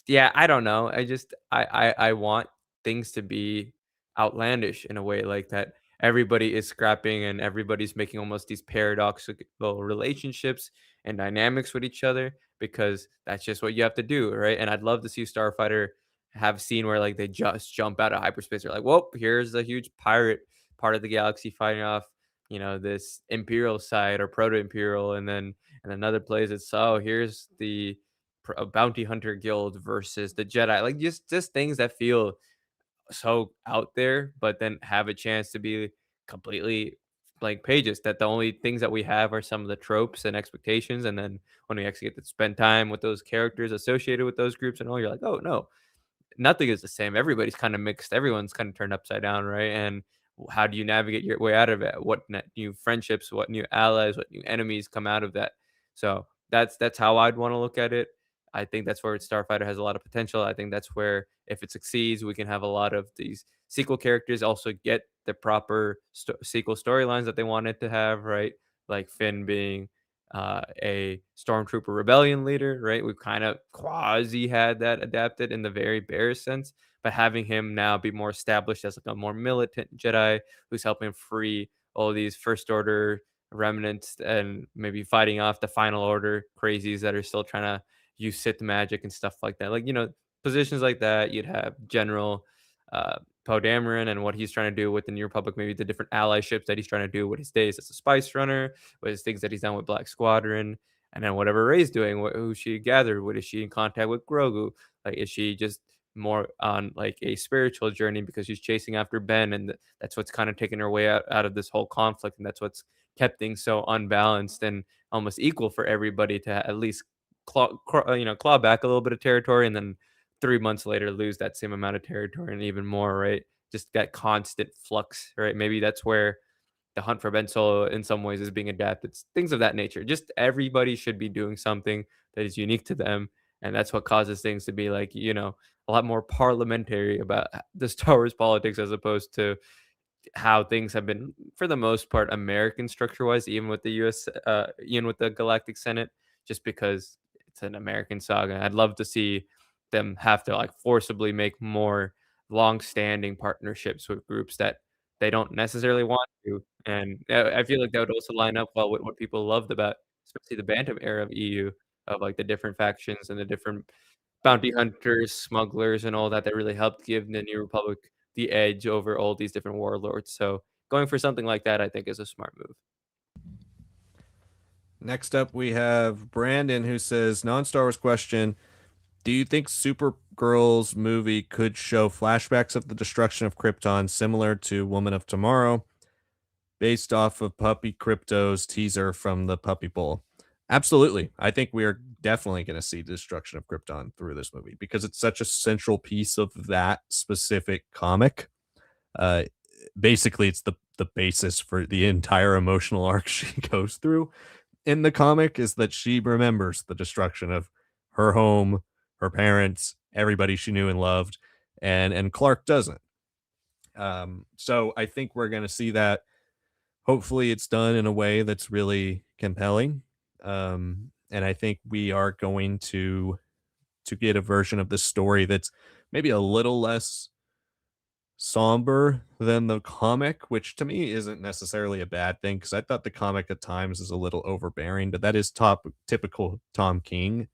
yeah, I don't know. I want things to be outlandish in a way like that. Everybody is scrapping and everybody's making almost these paradoxical relationships and dynamics with each other because that's just what you have to do, right? And I'd love to see Starfighter have a scene where like they just jump out of hyperspace. They're like, "Whoa, here's a huge pirate part of the galaxy fighting off, this Imperial side or proto-Imperial," and then in another place it's, "Oh, here's the a bounty hunter guild versus the Jedi," like just things that feel so out there, but then have a chance to be completely blank pages. That the only things that we have are some of the tropes and expectations, and then when we actually get to spend time with those characters associated with those groups and all, you're like, oh no, nothing is the same. Everybody's kind of mixed. Everyone's kind of turned upside down, right? And how do you navigate your way out of it? What new friendships, what new allies, what new enemies come out of that? So that's how I'd want to look at it. I think that's where Starfighter has a lot of potential. I think that's where, if it succeeds, we can have a lot of these sequel characters also get the proper sequel storylines that they wanted to have, right? Like Finn being a stormtrooper rebellion leader, right? We've kind of quasi had that adapted in the very bare sense, but having him now be more established as like a more militant Jedi who's helping free all these First Order remnants and maybe fighting off the Final Order crazies that are still trying to use Sith magic and stuff like that. Like, positions like that, you'd have General uh, Poe Dameron and what he's trying to do with the New Republic, maybe the different allyships that he's trying to do with his days as a spice runner, with his things that he's done with Black Squadron, and then whatever Rey's doing, who she gathered, what is she in contact with Grogu? Like, is she just more on like a spiritual journey because she's chasing after Ben, and that's what's kind of taking her way out of this whole conflict, and that's what's kept things so unbalanced and almost equal for everybody to at least claw back a little bit of territory, and then 3 months later lose that same amount of territory and even more, right? Just that constant flux, right? Maybe that's where the hunt for Ben Solo in some ways is being adapted. Things of that nature. Just everybody should be doing something that is unique to them. And that's what causes things to be like, a lot more parliamentary about the Star Wars politics as opposed to how things have been, for the most part, American structure-wise, even with the US, even with the Galactic Senate, just because it's an American saga. I'd love to see them have to like forcibly make more long-standing partnerships with groups that they don't necessarily want to. And I feel like that would also line up well with what people loved about, especially the Bantam era of EU, of like the different factions and the different bounty hunters, smugglers, and all that that really helped give the New Republic the edge over all these different warlords. So going for something like that, I think, is a smart move. Next up, we have Brandon who says, non Star Wars question. Do you think Supergirl's movie could show flashbacks of the destruction of Krypton similar to Woman of Tomorrow, based off of Puppy Crypto's teaser from the Puppy Bowl? Absolutely. I think we are definitely going to see destruction of Krypton through this movie because it's such a central piece of that specific comic. Uh, Basically, it's the basis for the entire emotional arc she goes through in the comic is that she remembers the destruction of her home, her parents, everybody she knew and loved, and Clark doesn't. So I think we're going to see that. Hopefully, it's done in a way that's really compelling, and I think we are going to get a version of this story that's maybe a little less somber than the comic, which to me isn't necessarily a bad thing because I thought the comic at times is a little overbearing, but that is top typical Tom King.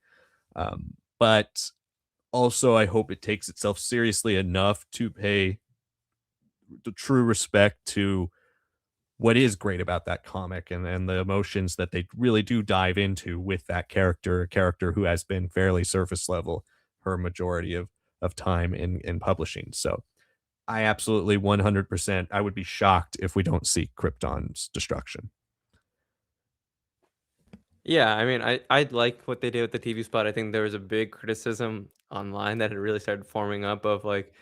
But also, I hope it takes itself seriously enough to pay the true respect to what is great about that comic and the emotions that they really do dive into with that character, a character who has been fairly surface level her majority of time in publishing. So I absolutely 100%. I would be shocked if we don't see Krypton's destruction. Yeah, I mean, I like what they did with the TV spot. I think there was a big criticism online that had really started forming up of like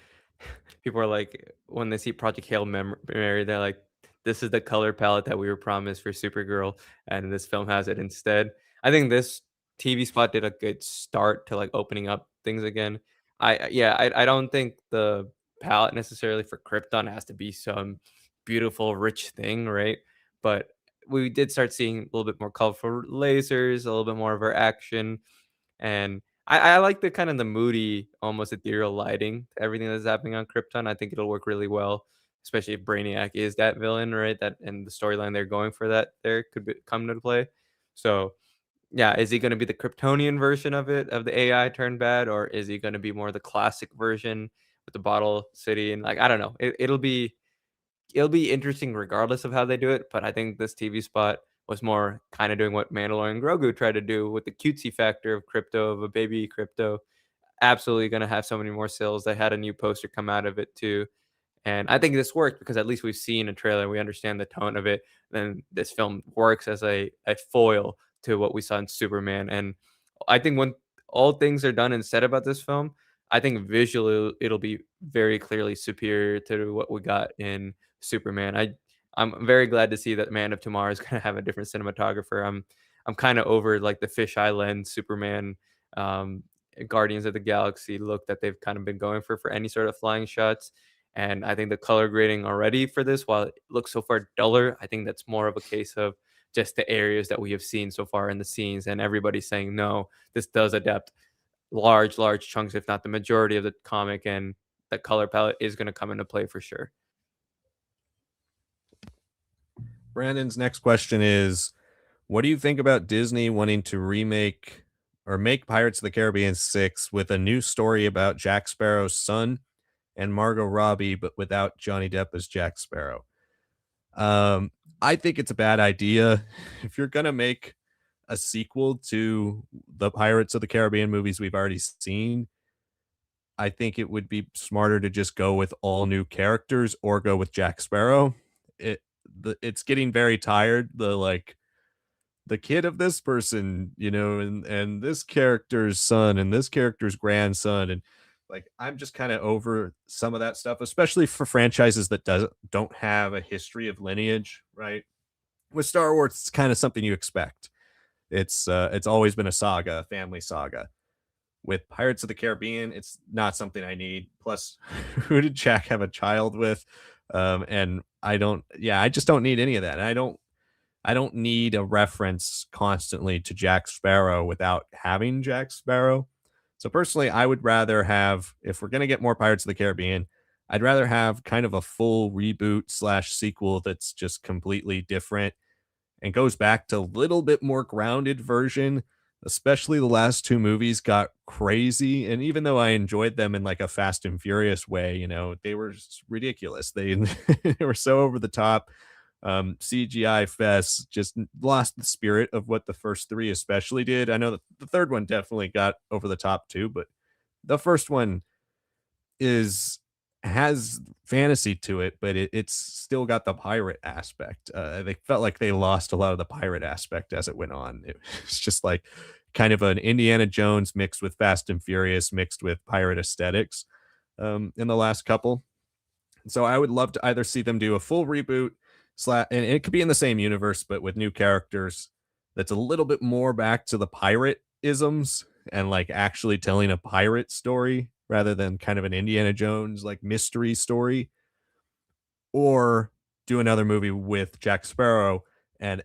people are like when they see Project Hail Mary, they're like, "This is the color palette that we were promised for Supergirl, and this film has it instead." I think this TV spot did a good start to like opening up things again. Yeah, I don't think the palette necessarily for Krypton has to be some beautiful, rich thing, right? But we did start seeing a little bit more colorful lasers, a little bit more of our action, and I like the kind of the moody, almost ethereal lighting to everything that's happening on Krypton. I think it'll work really well, especially if Brainiac is that villain, right? That and the storyline they're going for that there could come into play. So yeah, is he going to be the Kryptonian version of it, of the AI turned bad, or is he going to be more the classic version with the Bottle City? And like I don't know, it'll be interesting regardless of how they do it, but I think this TV spot was more kinda doing what Mandalorian and Grogu tried to do with the cutesy factor of crypto, of a baby crypto. Absolutely gonna have so many more sales. They had a new poster come out of it too, and I think this worked because at least we've seen a trailer, we understand the tone of it, then this film works as a foil to what we saw in Superman, and I think when all things are done and said about this film, I think visually it'll be very clearly superior to what we got in Superman. I'm very glad to see that Man of Tomorrow is gonna have a different cinematographer. I'm kind of over like the fisheye lens Superman, um, Guardians of the Galaxy look that they've kind of been going for any sort of flying shots. And I think the color grading already for this, while it looks so far duller, I think that's more of a case of just the areas that we have seen so far in the scenes, and everybody's saying no, this does adapt large chunks, if not the majority of the comic, and the color palette is going to come into play for sure. Brandon's next question is, what do you think about Disney wanting to remake or make Pirates of the Caribbean 6 with a new story about Jack Sparrow's son and Margot Robbie, but without Johnny Depp as Jack Sparrow? Um, I think it's a bad idea. If you're gonna make a sequel to the Pirates of the Caribbean movies we've already seen, I think it would be smarter to just go with all new characters or go with Jack Sparrow. It's getting very tired. The kid of this person, and this character's son and this character's grandson, and like I'm just kind of over some of that stuff, especially for franchises that don't have a history of lineage, right? With Star Wars, it's kind of something you expect. It's always been a saga, a family saga. With Pirates of the Caribbean, it's not something I need. Plus, who did Jack have a child with? And I don't, yeah, I just don't need any of that. I don't need a reference constantly to Jack Sparrow without having Jack Sparrow. So personally, I would rather have, if we're gonna get more Pirates of the Caribbean, I'd rather have kind of a full reboot slash sequel that's just completely different and goes back to a little bit more grounded version. Especially the last two movies got crazy, and even though I enjoyed them in like a Fast and Furious way, they were just ridiculous. They they were so over the top. CGI fest just lost the spirit of what the first three especially did. I know that the third one definitely got over the top too, but the first one is has fantasy to it, but it's still got the pirate aspect. They felt like they lost a lot of the pirate aspect as it went on. It's just like kind of an Indiana Jones mixed with Fast and Furious mixed with pirate aesthetics in the last couple. So I would love to either see them do a full reboot, and it could be in the same universe, but with new characters that's a little bit more back to the pirate isms and like actually telling a pirate story rather than kind of an Indiana Jones like mystery story, or do another movie with Jack Sparrow and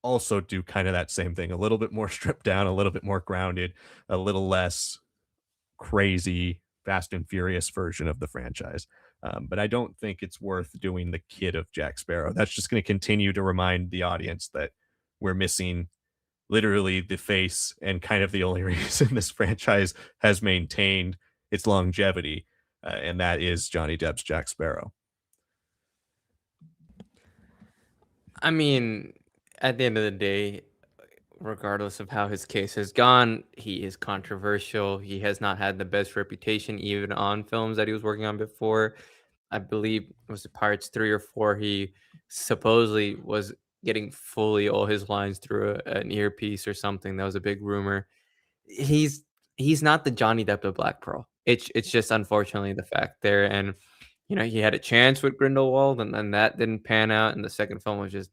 also do kind of that same thing, a little bit more stripped down, a little bit more grounded, a little less crazy Fast and Furious version of the franchise. But I don't think it's worth doing the kid of Jack Sparrow. That's just going to continue to remind the audience that we're missing literally the face and kind of the only reason this franchise has maintained its longevity, and that is Johnny Depp's Jack Sparrow. I mean, at the end of the day, regardless of how his case has gone, he is controversial. He has not had the best reputation, even on films that he was working on before. I believe was it Pirates 3 or 4, he supposedly was getting fully all his lines through an earpiece or something. That was a big rumor. He's he's not the Johnny Depp of Black Pearl. It's just unfortunately the fact there, and, he had a chance with Grindelwald, and then that didn't pan out, and the second film was just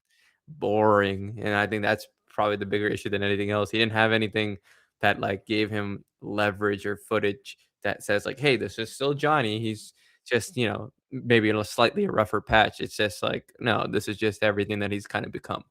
boring, and I think that's probably the bigger issue than anything else. He didn't have anything that, like, gave him leverage or footage that says, like, "Hey, this is still Johnny. He's just, maybe in a slightly rougher patch." It's just like, no, this is just everything that he's kinda become.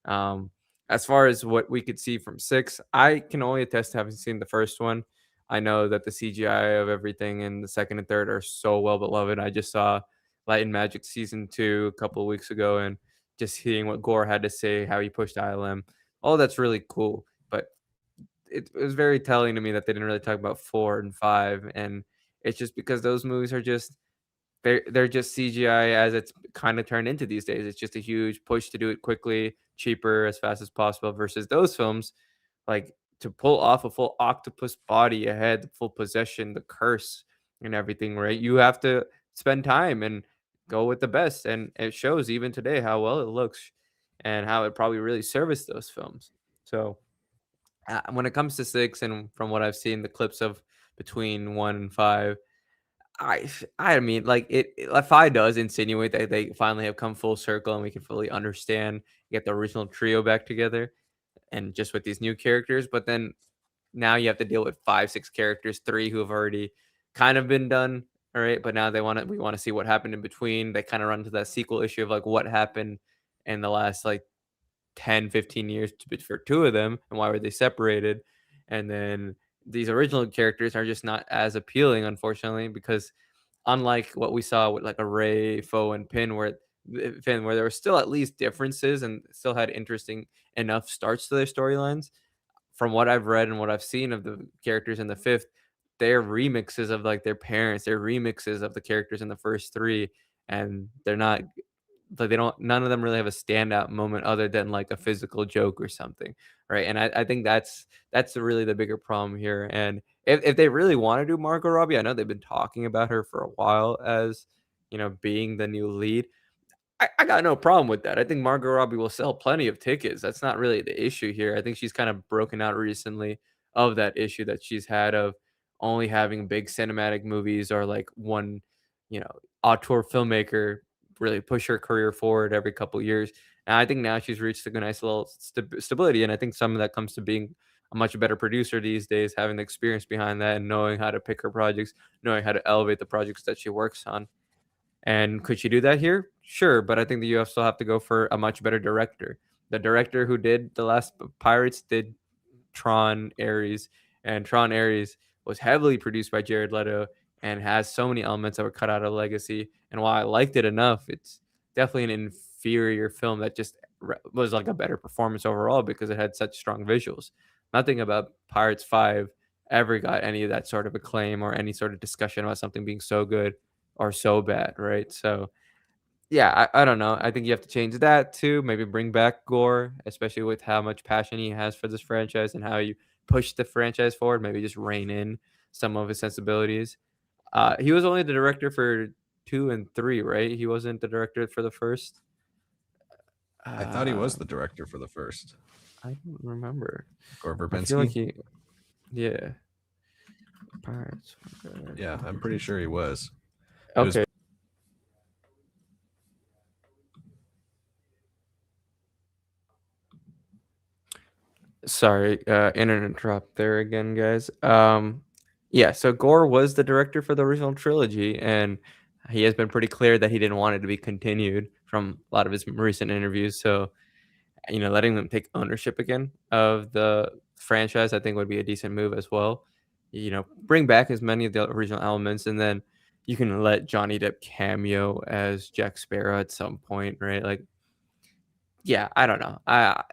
Um, as far as what we could see from 6, I can only attest to having seen the first one. I know that the CGI of everything in the second and third are so well beloved. I just saw Light and Magic season 2 a couple of weeks ago, and just hearing what Gore had to say, how he pushed ILM, all that's really cool. But it was very telling to me that they didn't really talk about 4 and 5, and it's just because those movies are just they're just CGI as it's kinda turned into these days. It's just a huge push to do it quickly, cheaper, as fast as possible versus those films, like, to pull off a full octopus body, a head, full possession, the curse, and everything, right? You have to spend time and go with the best, and it shows even today how well it looks and how it probably really serviced those films. So when it comes to 6 and from what I've seen, the clips of between 1 and 5. I mean, like, like, 5 does insinuate that they finally have come full circle and we can fully understand, get the original trio back together and just with these new characters, but then now you have to deal with 5, 6 characters, 3 who have already kind of been done, all right? But now we wanna see what happened in between. They kinda run into that sequel issue of, like, what happened in the last, like, 10, 15 years for 2 of them, and why were they separated? And then these original characters are just not as appealing, unfortunately, because unlike what we saw with, like, a Ray, Foe, and Finn, where there were still at least differences and still had interesting enough starts to their storylines, from what I've read and what I've seen of the characters in the 5th, they're remixes of, like, their parents, they're remixes of the characters in the first 3, and they're not like, they don't none of them really have a standout moment other than, like, a physical joke or something, right? And I think that's really the bigger problem here, and if they really wanna do Margot Robbie, I know they've been talking about her for a while as, being the new lead. I got no problem with that. I think Margot Robbie will sell plenty of tickets. That's not really the issue here. I think she's kind of broken out recently of that issue that she's had of only having big cinematic movies or like one, auteur filmmaker really push her career forward every couple years. And I think now she's reached a nice little stability. And I think some of that comes to being a much better producer these days, having the experience behind that and knowing how to pick her projects, knowing how to elevate the projects that she works on. And could she do that here? Sure, but I think that you also have to go for a much better director. The director who did the last Pirates did Tron Ares, and Tron Ares was heavily produced by Jared Leto and has so many elements that were cut out of Legacy. And while I liked it enough, it's definitely an inferior film that just was like a better performance overall because it had such strong visuals. Nothing about Pirates 5 ever got any of that sort of acclaim or any sort of discussion about something being so good or so bad, right? So yeah, I don't know. I think you have to change that too. Maybe bring back Gore, especially with how much passion he has for this franchise and how you push the franchise forward. Maybe just rein in some of his sensibilities. He was only the director for 2 and 3, right? He wasn't the director for the first. I thought he Uh, was the director for the first. I don't remember. Gore I feel like Verbinski. yeah. Pirates. Yeah, I'm pretty sure he was. It was Okay. Sorry, internet drop there again, guys. Yeah, so Gore was the director for the original trilogy, and he has been pretty clear that he didn't want it to be continued from a lot of his recent interviews. So, letting them take ownership again of the franchise, I think would be a decent move as well. Bring back as many of the original elements, and then you can let Johnny Depp cameo as Jack Sparrow at some point, right? Like, yeah, I don't know. I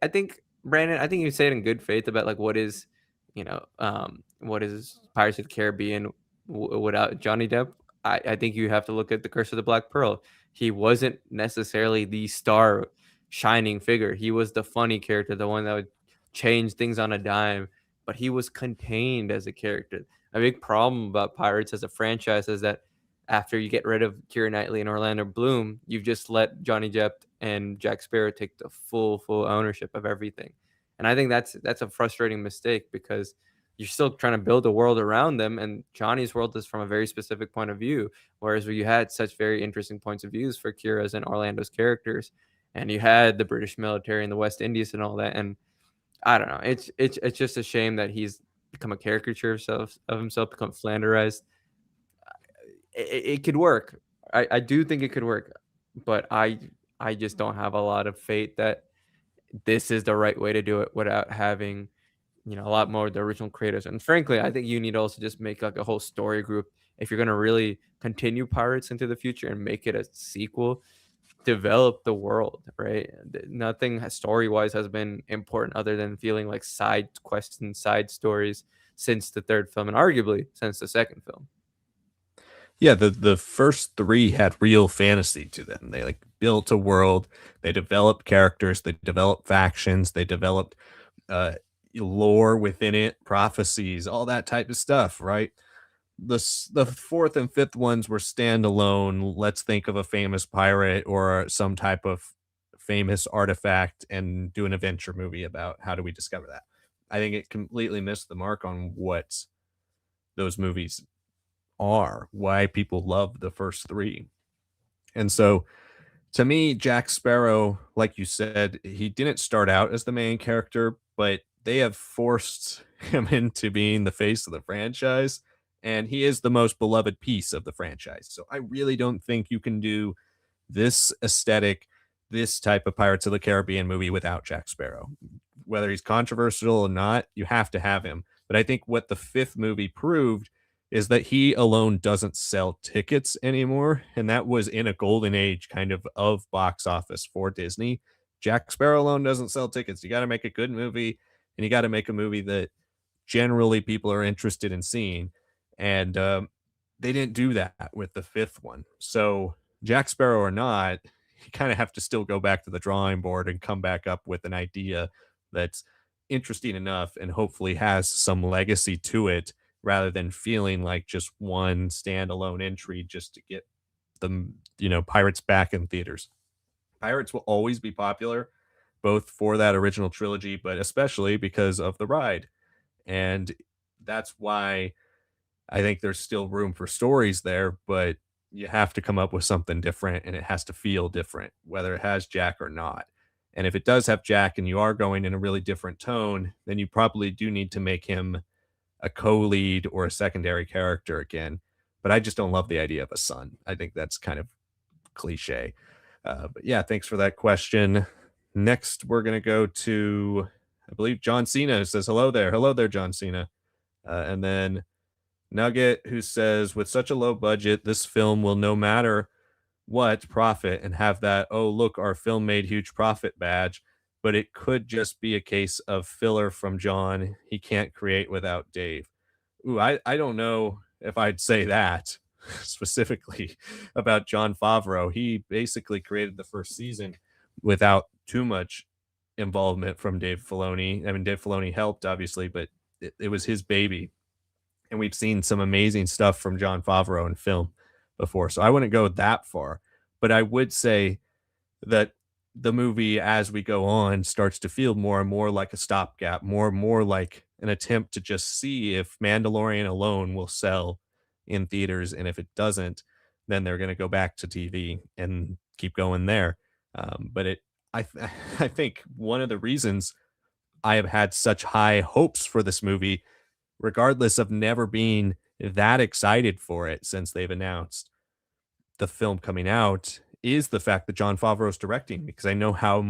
think Brandon, I think you say it in good faith about like what is Pirates of the Caribbean without Johnny Depp. I think you have to look at the Curse of the Black Pearl. He wasn't necessarily the star shining figure. He was the funny character, the one that would change things on a dime, but he was contained as a character. A big problem about Pirates as a franchise is that after you get rid of Keira Knightley and Orlando Bloom, you've just let Johnny Depp and Jack Sparrow take the full ownership of everything. And I think that's a frustrating mistake because you're still trying to build a world around them, and Johnny's world is from a very specific point of view. Whereas you had such very interesting points of views for Kira's and Orlando's characters, and you had the British military and the West Indies and all that. And I don't know, it's just a shame that he's become a caricature of himself, become flanderized. It could work. I do think it could work, but I just don't have a lot of faith that this is the right way to do it without having, a lot more of the original creators. And frankly, I think you need to also just make like a whole story group if you're gonna really continue Pirates into the future and make it a sequel. Develop the world, right? Nothing story wise has been important other than feeling like side quests and side stories since the third film and arguably since the second film. Yeah, the first three had real fantasy to them. They like built a world, they developed characters, they developed factions, they developed uh lore within it, prophecies, all that type of stuff, right? The fourth and fifth ones were standalone. Let's think of a famous pirate or some type of famous artifact and do an adventure movie about how do we discover that. I think it completely missed the mark on what those movies are, why people love the first three. And so to me, Jack Sparrow, like you said, he didn't start out as the main character, but they have forced him into being the face of the franchise. And he is the most beloved piece of the franchise. So I really don't think you can do this aesthetic, this type of Pirates of the Caribbean movie without Jack Sparrow. Whether he's controversial or not, you have to have him. But I think what the fifth movie proved is that he alone doesn't sell tickets anymore. And that was in a golden age kind of box office for Disney. Jack Sparrow alone doesn't sell tickets. You got to make a good movie and you got to make a movie that generally people are interested in seeing. And they didn't do that with the fifth one. So, Jack Sparrow or not, you kind of have to still go back to the drawing board and come back up with an idea that's interesting enough and hopefully has some legacy to it rather than feeling like just one standalone entry just to get the Pirates back in theaters. Pirates will always be popular both for that original trilogy but especially because of the ride. And that's why I think there's still room for stories there, but you have to come up with something different and it has to feel different, whether it has Jack or not. And if it does have Jack and you are going in a really different tone, then you probably do need to make him a co-lead or a secondary character again. But I just don't love the idea of a son. I think that's kind of cliche. But yeah, thanks for that question. Next, we're going to go to, I believe, John Cena, who says, hello there. Hello there, John Cena. And then Nugget, who says, with such a low budget, this film will no matter what profit and have that, oh, look, our film made huge profit badge. But it could just be a case of filler from John. He can't create without Dave. Ooh, I don't know if I'd say that specifically about John Favreau. He basically created the first season without too much involvement from Dave Filoni. I mean, Dave Filoni helped, obviously, but it was his baby. And we've seen some amazing stuff from John Favreau in film before. So I wouldn't go that far. But I would say that the movie, as we go on, starts to feel more and more like a stopgap, more and more like an attempt to just see if Mandalorian alone will sell in theaters. And if it doesn't, then they're going to go back to TV and keep going there. But I think one of the reasons I have had such high hopes for this movie, regardless of never being that excited for it since they've announced the film coming out, is the fact that John Favreau is directing, because I know how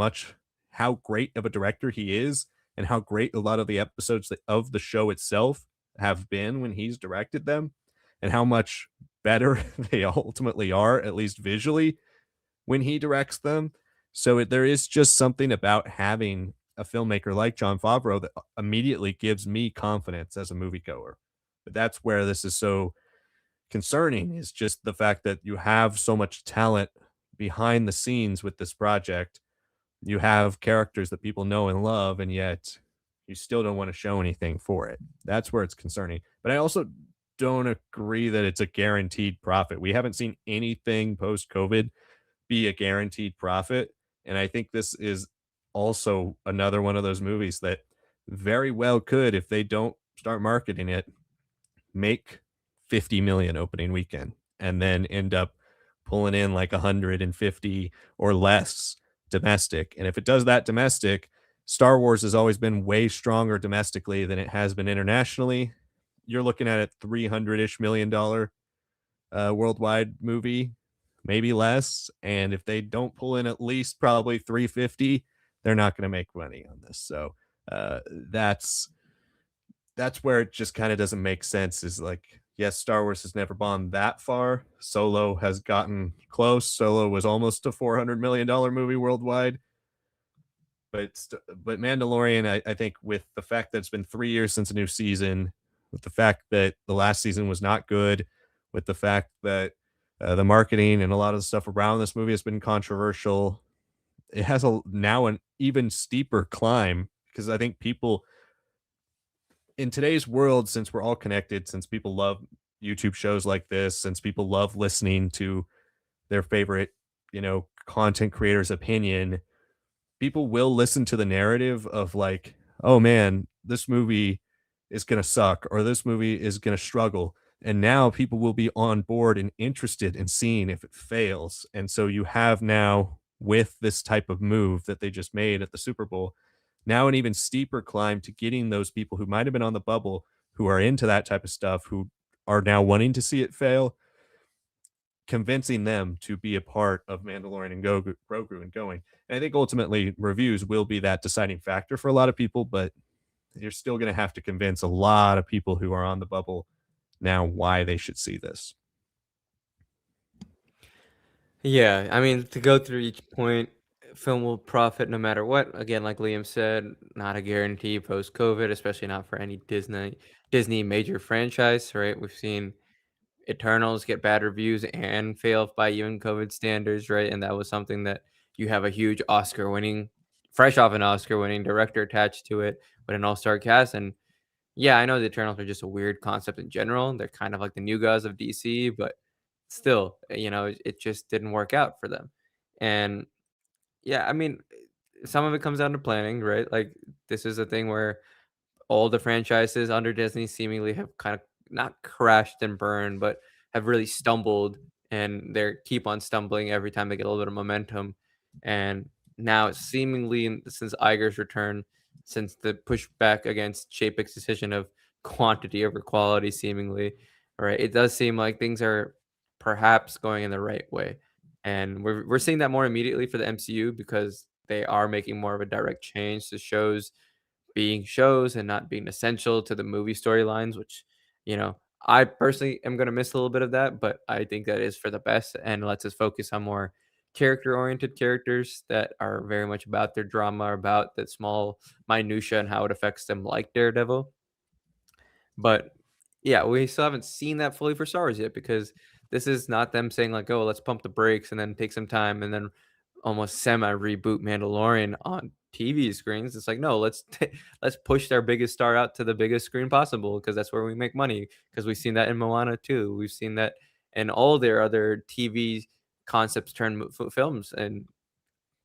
great of a director he is and how great a lot of the episodes of the show itself have been when he's directed them and how much better they ultimately are, at least visually, when he directs them. So there is just something about having a filmmaker like John Favreau that immediately gives me confidence as a moviegoer. But that's where this is so concerning, is just the fact that you have so much talent behind the scenes with this project. You have characters that people know and love, and yet you still don't want to show anything for it. That's where it's concerning. But I also don't agree that it's a guaranteed profit. We haven't seen anything post COVID be a guaranteed profit. And I think this is also another one of those movies that very well could, if they don't start marketing it, make 50 million opening weekend and then end up pulling in like 150 or less domestic. And if it does that domestic, Star Wars has always been way stronger domestically than it has been internationally. You're looking at a 300-ish million dollar worldwide movie, maybe less. And if they don't pull in at least probably 350, they're not going to make money on this. So uh, that's that's where it just kind of doesn't make sense. Is like, yes, Star Wars has never bombed that far. Solo has gotten close. Solo was almost a $400 million movie worldwide. But Mandalorian, I think, with the fact that it's been 3 years since a new season, with the fact that the last season was not good, with the fact that the marketing and a lot of the stuff around this movie has been controversial, it has now an even steeper climb, because I think people in today's world, since we're all connected, since people love YouTube shows like this, since people love listening to their favorite, content creators' opinion, people will listen to the narrative of like, oh man, this movie is going to suck or this movie is going to struggle. And now people will be on board and interested in seeing if it fails. And so you have now, with this type of move that they just made at the Super Bowl, now an even steeper climb to getting those people who might have been on the bubble, who are into that type of stuff, who are now wanting to see it fail, convincing them to be a part of Mandalorian and Grogu and going. And I think ultimately reviews will be that deciding factor for a lot of people, but you're still going to have to convince a lot of people who are on the bubble now why they should see this. Yeah, I mean, to go through each point, film will profit no matter what. Again, like Liam said, not a guarantee post COVID, especially not for any Disney major franchise, right? We've seen Eternals get bad reviews and fail by even COVID standards, right? And that was something that you have a huge Oscar winning, fresh off an Oscar winning director attached to it with an all-star cast. And yeah, I know the Eternals are just a weird concept in general. They're kind of like the new gods of DC, but still, it just didn't work out for them. And yeah, I mean, some of it comes down to planning, right? Like this is a thing where all the franchises under Disney seemingly have kind of not crashed and burned, but have really stumbled, and they keep on stumbling every time they get a little bit of momentum. And now, seemingly, since Iger's return, since the pushback against Chapek's decision of quantity over quality, seemingly, right, it does seem like things are perhaps going in the right way. And we're seeing that more immediately for the MCU because they are making more of a direct change to shows being shows and not being essential to the movie storylines, which, I personally am going to miss a little bit of that, but I think that is for the best and lets us focus on more character oriented characters that are very much about their drama, about that small minutia and how it affects them, like Daredevil. But yeah, we still haven't seen that fully for Star Wars yet because this is not them saying like, "Oh, let's pump the brakes and then take some time and then almost semi reboot Mandalorian on TV screens." It's like, no, let's push our biggest star out to the biggest screen possible because that's where we make money. Because we've seen that in Moana too. We've seen that in all their other TV concepts turned films, and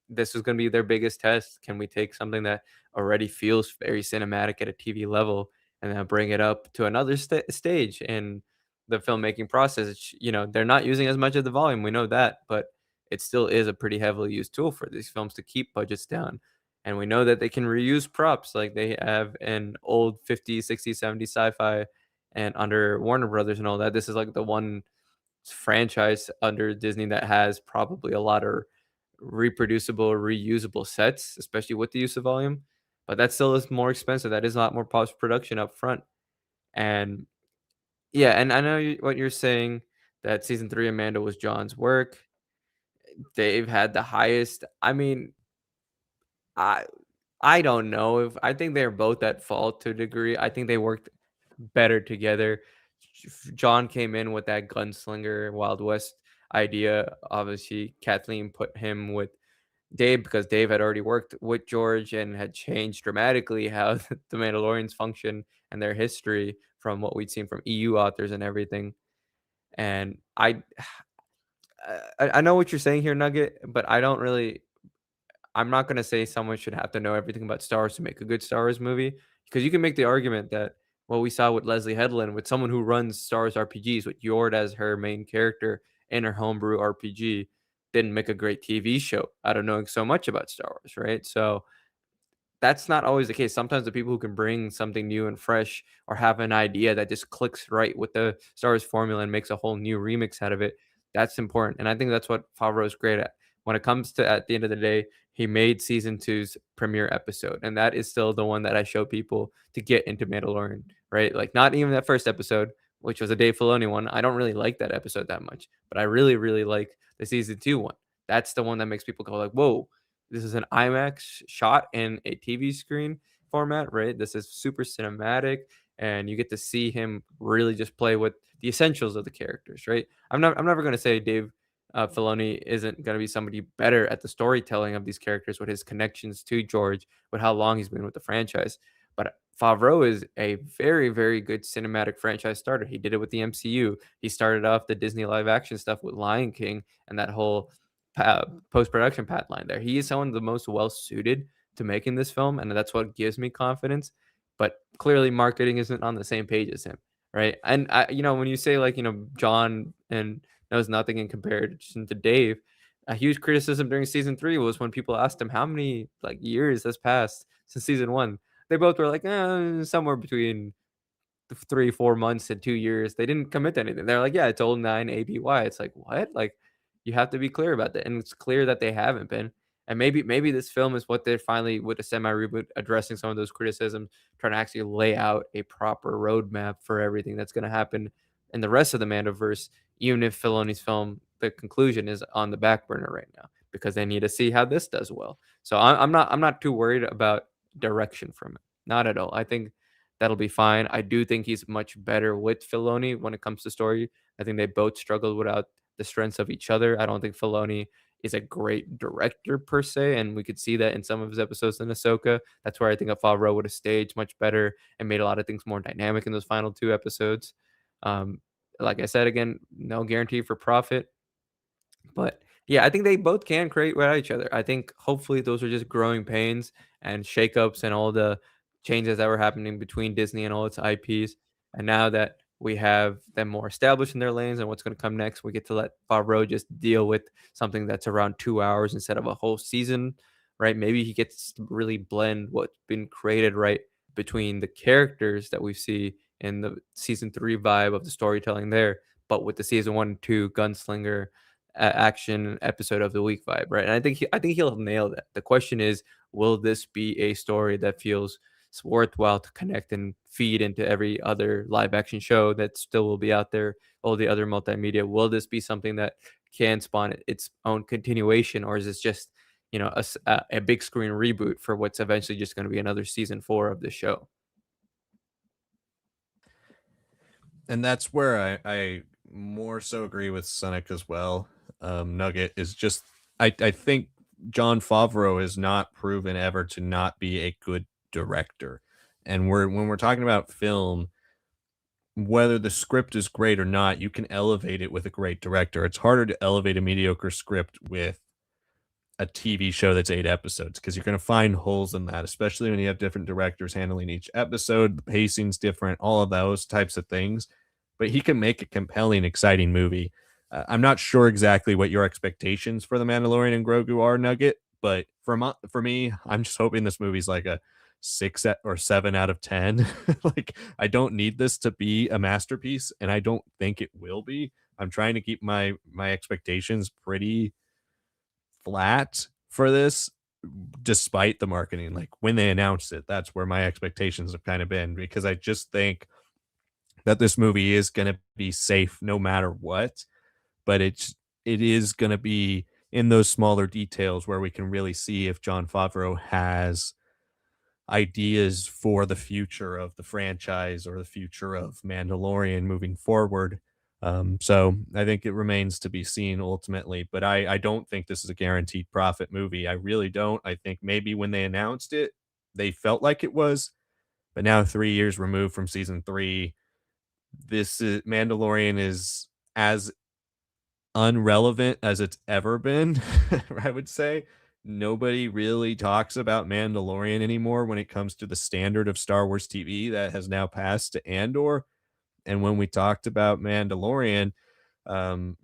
this was going to be their biggest test. Can we take something that already feels very cinematic at a TV level and then bring it up to another stage in the filmmaking process? They're not using as much of the volume. We know that, but it still is a pretty heavily used tool for these films to keep budgets down. And we know that they can reuse props like they have in old 50s, 60s, 70s sci-fi and under Warner Brothers and all that. This is like the one franchise under Disney that has probably a lot of reproducible, reusable sets, especially with the use of volume. But that still is more expensive. That is a lot more post production up front. And yeah, and I know what you're saying that season three Amanda was John's work. They've had the highest. I mean, I I don't know if I think they're both at fault to a degree. I think they worked better together. John came in with that gunslinger Wild West idea. Obviously, Kathleen put him with Dave because Dave had already worked with George and had changed dramatically how the Mandalorians function and their history from what we'd seen from EU authors and everything. And I know what you're saying here, Nugget, but I don't really. I'm not gonna say someone should have to know everything about Star Wars to make a good Star Wars movie, because you can make the argument that what we saw with Leslie Headland, with someone who runs Star Wars RPGs, with Yord as her main character in her homebrew RPG, didn't make a great TV show out of knowing so much about Star Wars, right? So that's not always the case. Sometimes the people who can bring something new and fresh or have an idea that just clicks right with the Star Wars formula and makes a whole new remix out of it, that's important. And I think that's what Favreau is great at. When it comes to at the end of the day, he made season two's premiere episode, and that is still the one that I show people to get into Mandalorian, right? Like not even that first episode, which was a Dave Filoni one. I don't really like that episode that much, but I really, really like the season two one. That's the one that makes people go like, "Whoa, this is an IMAX shot in a TV screen format, right? This is super cinematic, and you get to see him really just play with the essentials of the characters, right? I'm never going to say Dave Filoni isn't going to be somebody better at the storytelling of these characters with his connections to George, with how long he's been with the franchise. But Favreau is a very, very good cinematic franchise starter. He did it with the MCU. He started off the Disney live action stuff with Lion King and that whole post production pipeline there. He is someone the most well suited to making this film, and that's what gives me confidence. But clearly, marketing isn't on the same page as him, right? And when you say like John and knows nothing in comparison to Dave, a huge criticism during season three was when people asked him how many like years has passed since season one. They both were like, somewhere between 3, 4 months and 2 years. They didn't commit to anything. They're like, "Yeah, it's old 9 ABY." It's like, "What?" Like, you have to be clear about that, and it's clear that they haven't been. And maybe this film is what they're finally, with a semi-reboot, addressing some of those criticisms, trying to actually lay out a proper roadmap for everything that's gonna happen in the rest of the Mandoverse, even if Filoni's film, the conclusion is on the back burner right now, because they need to see how this does well. So I'm not too worried about direction from it. Not at all. I think that'll be fine. I do think he's much better with Filoni when it comes to story. I think they both struggled without the strengths of each other. I don't think Filoni is a great director per se, and we could see that in some of his episodes in Ahsoka. That's where I think a Favreau would have staged much better and made a lot of things more dynamic in those final two episodes. Um, like I said, again, no guarantee for profit, but yeah, I think they both can create without each other. I think hopefully those are just growing pains and shakeups and all the changes that were happening between Disney and all its IPs. And now that we have them more established in their lanes and what's going to come next, we get to let Favreau just deal with something that's around 2 hours instead of a whole season, right? Maybe he gets to really blend what's been created, right, between the characters that we see in the season three vibe of the storytelling there, but with the season one and two gunslinger action episode of the week vibe, right? And I think he'll nail that. The question is, will this be a story that feels worthwhile to connect and feed into every other live action show that still will be out there, all the other multimedia? Will this be something that can spawn its own continuation, or is this just a big screen reboot for what's eventually just going to be another season four of the show? And that's where I more so agree with Sonic as well. Nugget is just I think John Favreau has not proven ever to not be a good director. And when we're talking about film, whether the script is great or not, you can elevate it with a great director. It's harder to elevate a mediocre script with a TV show that's 8 episodes because you're going to find holes in that, especially when you have different directors handling each episode. The pacing's different, all of those types of things. But he can make a compelling, exciting movie. I'm not sure exactly what your expectations for The Mandalorian and Grogu are, Nugget, but for me, I'm just hoping this movie's like a or 7 out of 10. Like, I don't need this to be a masterpiece, and I don't think it will be. I'm trying to keep my expectations pretty flat for this despite the marketing. Like when they announced it, that's where my expectations have kind of been because I just think that this movie is going to be safe no matter what, but it is going to be in those smaller details where we can really see if John Favreau has ideas for the future of the franchise or the future of Mandalorian moving forward. So I think it remains to be seen ultimately, but I don't think this is a guaranteed profit movie. I really don't. I think maybe when they announced it, they felt like it was, but now 3 years removed from season three, this is Mandalorian is as unrelevant as it's ever been. I would say nobody really talks about Mandalorian anymore when it comes to the standard of Star Wars TV that has now passed to Andor. And when we talked about Mandalorian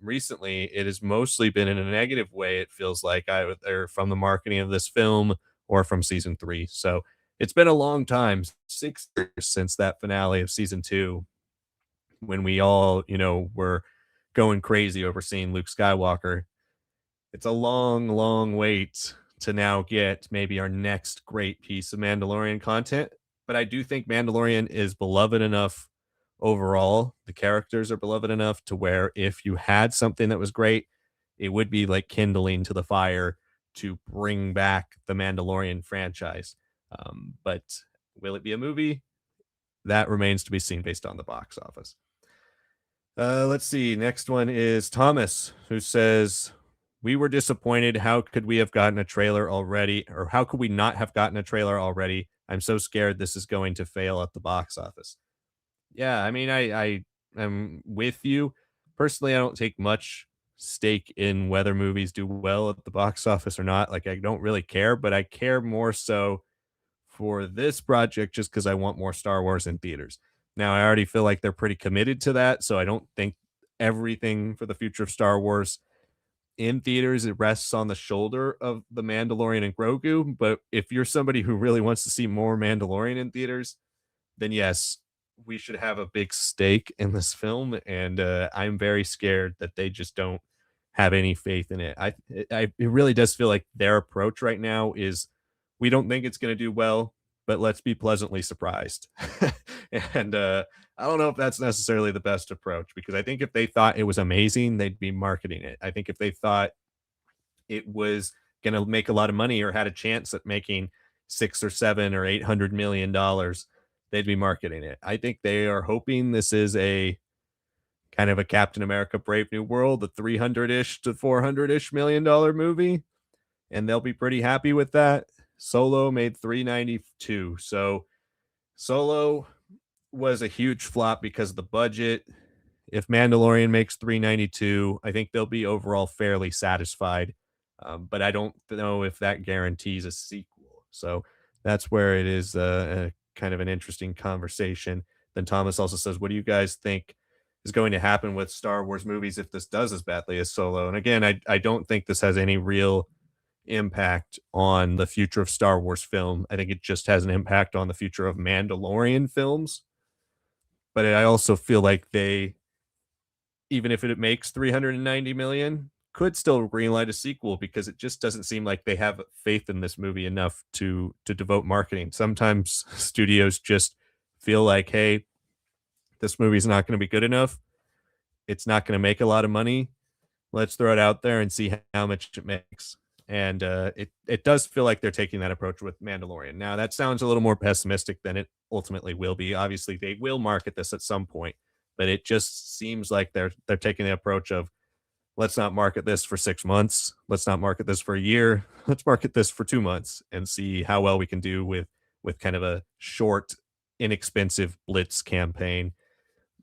recently, it has mostly been in a negative way. It feels like either from the marketing of this film or from season three. So it's been a long time, 6 years since that finale of season two, when we all, were going crazy over seeing Luke Skywalker. It's a long, long wait to now get maybe our next great piece of Mandalorian content. But I do think Mandalorian is beloved enough overall. The characters are beloved enough to where if you had something that was great, it would be like kindling to the fire to bring back the Mandalorian franchise. But will it be a movie? That remains to be seen based on the box office. Let's see. Next one is Thomas, who says, we were disappointed. How could we have gotten a trailer already? Or how could we not have gotten a trailer already? I'm so scared this is going to fail at the box office. Yeah, I mean, I am with you. Personally, I don't take much stake in whether movies do well at the box office or not. Like, I don't really care, but I care more so for this project just because I want more Star Wars in theaters. Now, I already feel like they're pretty committed to that, so I don't think everything for the future of Star Wars in theaters it rests on the shoulder of the Mandalorian and Grogu. But if you're somebody who really wants to see more Mandalorian in theaters, then yes, we should have a big stake in this film, and I'm very scared that they just don't have any faith in it. It really does feel like their approach right now is we don't think it's going to do well, but let's be pleasantly surprised. And I don't know if that's necessarily the best approach because I think if they thought it was amazing, they'd be marketing it. I think if they thought it was going to make a lot of money or had a chance at making 6 or 7 or $800 million, they'd be marketing it. I think they are hoping this is a kind of a Captain America Brave New World, a 300-ish to 400-ish million dollar movie, and they'll be pretty happy with that. Solo made 392. So Solo was a huge flop because of the budget. If Mandalorian makes 392, I think they'll be overall fairly satisfied. But I don't know if that guarantees a sequel. So that's where it is a kind of an interesting conversation. Then Thomas also says, "What do you guys think is going to happen with Star Wars movies if this does as badly as Solo?" And again, I don't think this has any real impact on the future of Star Wars film. I think it just has an impact on the future of Mandalorian films. But I also feel like they, even if it makes 390 million, could still greenlight a sequel because it just doesn't seem like they have faith in this movie enough to devote marketing. Sometimes studios just feel like, hey, this movie's not going to be good enough. It's not going to make a lot of money. Let's throw it out there and see how much it makes. And it does feel like they're taking that approach with Mandalorian. Now that sounds a little more pessimistic than it ultimately will be. Obviously, they will market this at some point, but it just seems like they're taking the approach of let's not market this for 6 months, let's not market this for a year, let's market this for 2 months and see how well we can do with kind of a short, inexpensive blitz campaign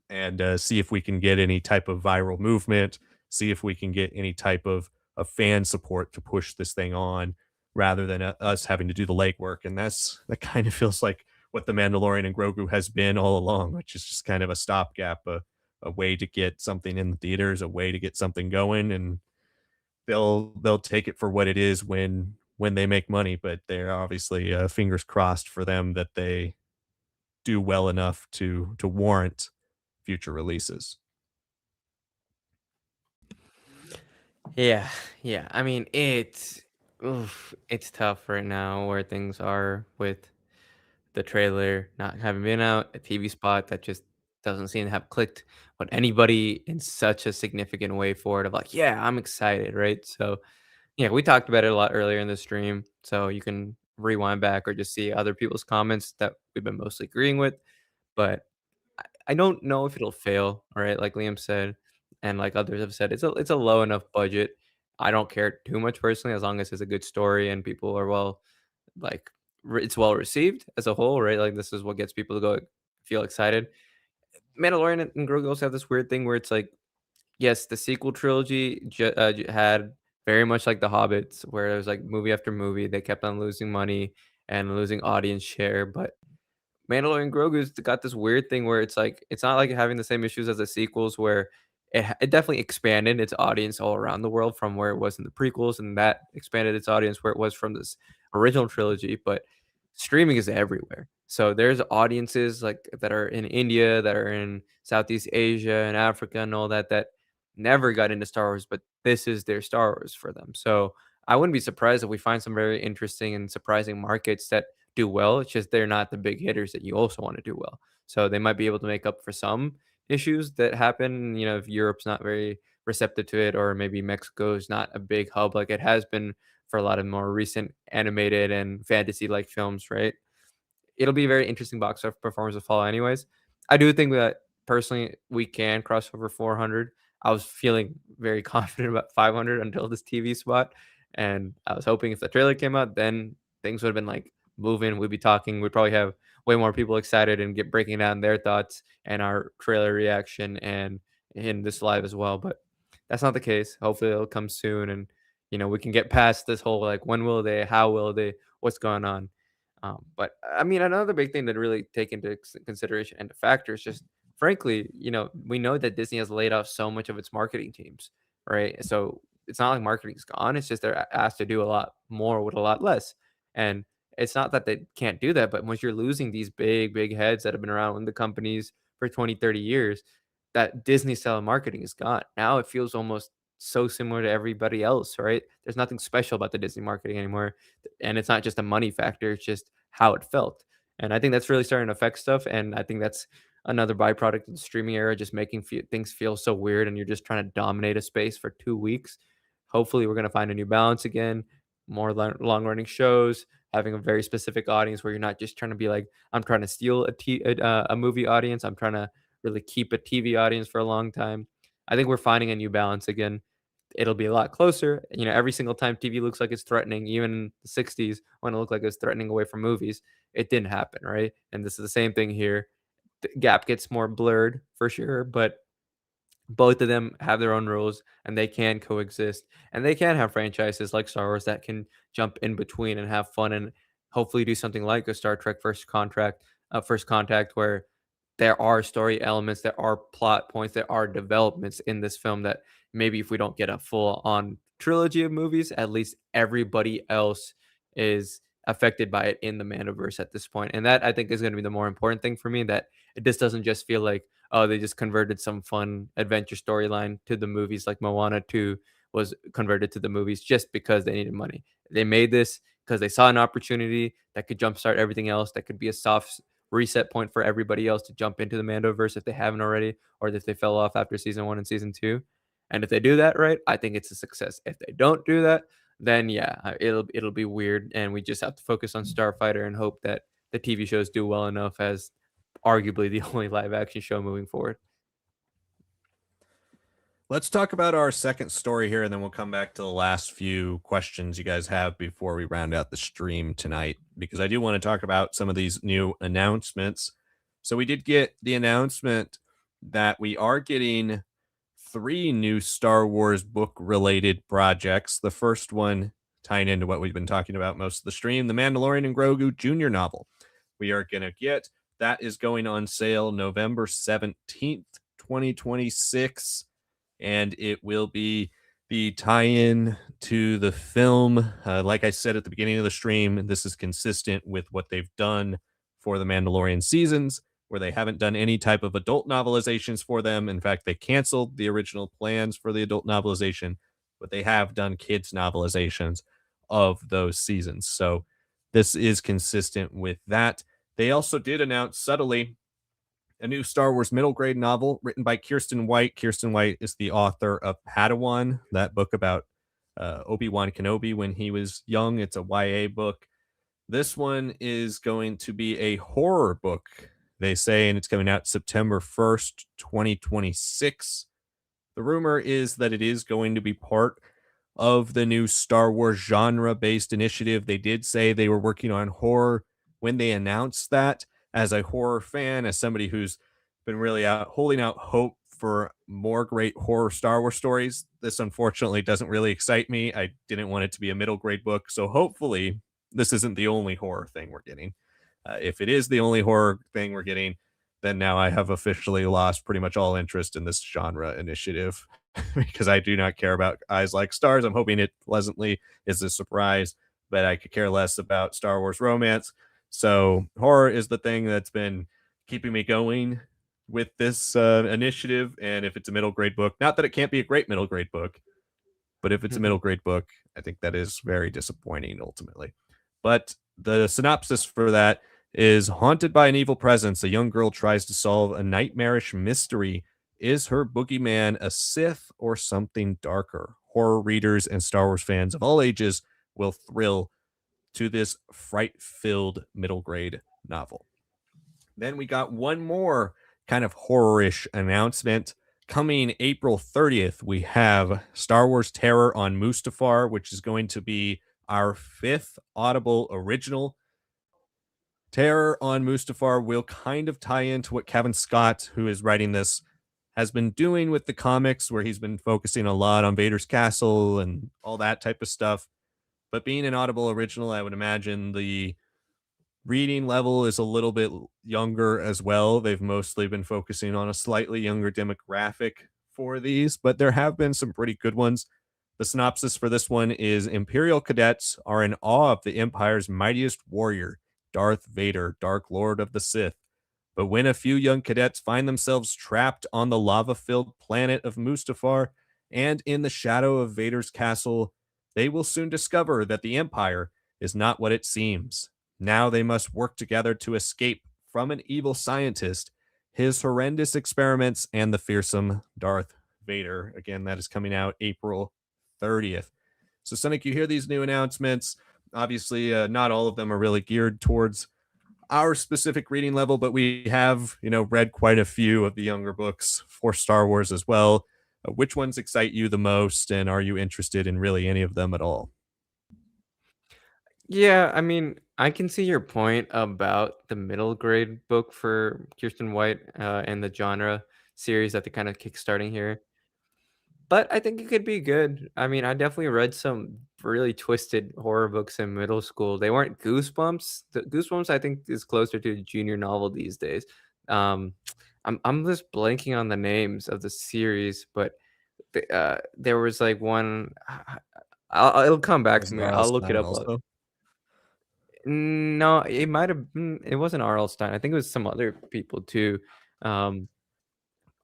and see if we can get any type of viral movement, see if we can get any type of fan support to push this thing on rather than us having to do the legwork. And that kind of feels like what the Mandalorian and Grogu has been all along, which is just kind of a stopgap, a way to get something in the theaters, a way to get something going, and they'll take it for what it is when they make money. But they're obviously fingers crossed for them that they do well enough to warrant future releases. Yeah, yeah. I mean, it's tough right now where things are with the trailer not having been out, a TV spot that just doesn't seem to have clicked with anybody in such a significant way for it of like, yeah, I'm excited, right? So yeah, we talked about it a lot earlier in the stream, so you can rewind back or just see other people's comments that we've been mostly agreeing with. But I don't know if it'll fail, right? Like Liam said, and like others have said, it's a low enough budget. I don't care too much personally as long as it's a good story and people are well like it's well received as a whole, right? Like this is what gets people to go feel excited. Mandalorian and Grogu also have this weird thing where it's like, yes, the sequel trilogy had very much like The Hobbits, where it was like movie after movie, they kept on losing money and losing audience share, but Mandalorian Grogu's got this weird thing where it's like it's not like having the same issues as the sequels where it definitely expanded its audience all around the world from where it was in the prequels, and that expanded its audience where it was from this original trilogy, but streaming is everywhere. So there's audiences like that are in India, that are in Southeast Asia and Africa and all that that never got into Star Wars, but this is their Star Wars for them. So I wouldn't be surprised if we find some very interesting and surprising markets that do well. It's just they're not the big hitters that you also want to do well. So they might be able to make up for some issues that happen. You know, if Europe's not very receptive to it, or maybe Mexico is not a big hub like it has been for a lot of more recent animated and fantasy like films, right? It'll be a very interesting box office performance to follow, anyways. I do think that personally we can cross over 400. I was feeling very confident about 500 until this TV spot, and I was hoping if the trailer came out, then things would have been like moving. We'd be talking. We'd probably have way more people excited and get breaking down their thoughts and our trailer reaction and in this live as well. But That's not the case. Hopefully, it'll come soon, and we can get past this whole like when will they, how will they, what's going on. But I mean, another big thing to really take into consideration and the factor is just, frankly, we know that Disney has laid off so much of its marketing teams, right? So it's not like marketing's gone. It's just they're asked to do a lot more with a lot less. And it's not that they can't do that, but once you're losing these big, big heads that have been around in the companies for 20, 30 years, that Disney style marketing is gone. Now it feels almost so similar to everybody else, right? There's nothing special about the Disney marketing anymore. And it's not just a money factor, it's just how it felt. And I think that's really starting to affect stuff. And I think that's another byproduct of the streaming era, just making things feel so weird and you're just trying to dominate a space for 2 weeks. Hopefully, we're going to find a new balance again, more long running shows, having a very specific audience where you're not just trying to be like, I'm trying to steal a movie audience. I'm trying to really keep a TV audience for a long time. I think we're finding a new balance again. It'll be a lot closer. Every single time TV looks like it's threatening, even in the 60s when it looked like it's threatening away from movies, it didn't happen, right? And this is the same thing here. The gap gets more blurred for sure, but both of them have their own rules and they can coexist, and they can have franchises like Star Wars that can jump in between and have fun and hopefully do something like a Star Trek First Contact, where there are story elements, there are plot points, there are developments in this film that maybe if we don't get a full on trilogy of movies, at least everybody else is affected by it in the Mandoverse at this point. And that I think is going to be the more important thing for me, that this doesn't just feel like, oh, they just converted some fun adventure storyline to the movies like Moana 2 was converted to the movies just because they needed money. They made this because they saw an opportunity that could jumpstart everything else, that could be a soft reset point for everybody else to jump into the Mandoverse if they haven't already, or if they fell off after season 1 and season 2. And if they do that right, I think it's a success. If they don't do that, then yeah, it'll be weird, and we just have to focus on Starfighter and hope that the TV shows do well enough as arguably the only live action show moving forward. Let's talk about our second story here, and then we'll come back to the last few questions you guys have before we round out the stream tonight, because I do want to talk about some of these new announcements. So, we did get the announcement that we are getting 3 new Star Wars book related projects. The first one tying into what we've been talking about most of the stream, the Mandalorian and Grogu Jr. novel. We are going to get that is going on sale November 17th, 2026, and it will be the tie-in to the film. Like I said at the beginning of the stream, this is consistent with what they've done for the Mandalorian seasons, where they haven't done any type of adult novelizations for them. In fact, they canceled the original plans for the adult novelization, but they have done kids novelizations of those seasons. So this is consistent with that. They also did announce subtly a new Star Wars middle grade novel written by Kirsten White. Kirsten White is the author of Padawan, that book about Obi-Wan Kenobi when he was young. It's a YA book. This one is going to be a horror book, they say, and it's coming out September 1st, 2026. The rumor is that it is going to be part of the new Star Wars genre-based initiative. They did say they were working on horror when they announced that. As a horror fan, as somebody who's been really holding out hope for more great horror Star Wars stories, this unfortunately doesn't really excite me. I didn't want it to be a middle grade book, so hopefully this isn't the only horror thing we're getting. If it is the only horror thing we're getting, then now I have officially lost pretty much all interest in this genre initiative because I do not care about Eyes Like Stars. I'm hoping it pleasantly is a surprise, but I could care less about Star Wars romance. So horror is the thing that's been keeping me going with this initiative. And if it's a middle grade book, not that it can't be a great middle grade book, but if it's a middle grade book, I think that is very disappointing ultimately. But the synopsis for that is: haunted by an evil presence, a young girl tries to solve a nightmarish mystery. Is her boogeyman a Sith or something darker? Horror readers and Star Wars fans of all ages will thrill to this fright-filled middle grade novel. Then we got one more kind of horror-ish announcement. Coming April 30th, we have Star Wars Terror on Mustafar, which is going to be our 5th Audible original. Terror on Mustafar will kind of tie into what Kevin Scott, who is writing this, has been doing with the comics, where he's been focusing a lot on Vader's castle and all that type of stuff. But being an Audible original, I would imagine the reading level is a little bit younger as well. They've mostly been focusing on a slightly younger demographic for these, but there have been some pretty good ones. The synopsis for this one is: Imperial cadets are in awe of the Empire's mightiest warrior, Darth Vader, Dark Lord of the Sith. But when a few young cadets find themselves trapped on the lava filled planet of Mustafar and in the shadow of Vader's castle, they will soon discover that the Empire is not what it seems. Now they must work together to escape from an evil scientist, his horrendous experiments, and the fearsome Darth Vader. Again, that is coming out April 30th. So, Sonic, you hear these new announcements. Obviously, not all of them are really geared towards our specific reading level, but we have, read quite a few of the younger books for Star Wars as well. Which ones excite you the most, and are you interested in really any of them at all? Yeah, I mean, I can see your point about the middle grade book for Kirsten White and the genre series that they're kind of kickstarting here. But I think it could be good. I mean, I definitely read some really twisted horror books in middle school. They weren't Goosebumps. The Goosebumps, I think, is closer to a junior novel these days. Um, I'm just blanking on the names of the series, but there was like one. It'll come back Was to it me. R.L. I'll look it Stein up. also? No, it might have been. It wasn't R.L. Stein. I think it was some other people too. Um,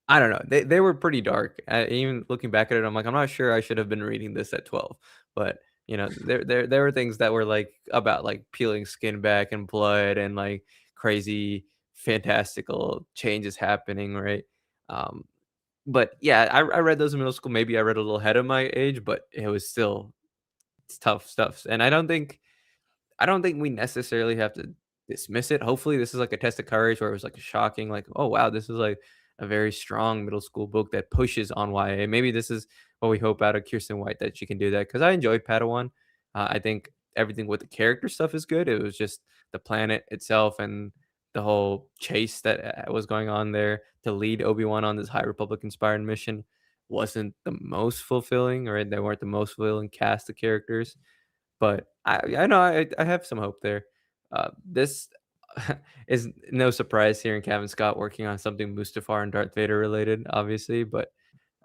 I don't know. They were pretty dark. Even looking back at it, I'm like, I'm not sure I should have been reading this at 12. But there were things that were like about like peeling skin back and blood and like crazy fantastical changes happening, right? Um, but yeah, I read those in middle school. Maybe I read a little ahead of my age, but it was still it's tough stuff. And I don't think we necessarily have to dismiss it. Hopefully, this is like a test of courage where it was like shocking, like, oh wow, this is like a very strong middle school book that pushes on YA. Maybe this is what we hope out of Kirsten White, that she can do that. Because I enjoyed Padawan. I think everything with the character stuff is good. It was just the planet itself and the whole chase that was going on there to lead Obi-Wan on this High Republic inspired mission wasn't the most fulfilling, or they weren't the most fulfilling cast of characters. But I know I have some hope there. This is no surprise hearing Kevin Scott working on something Mustafar and Darth Vader related, obviously, but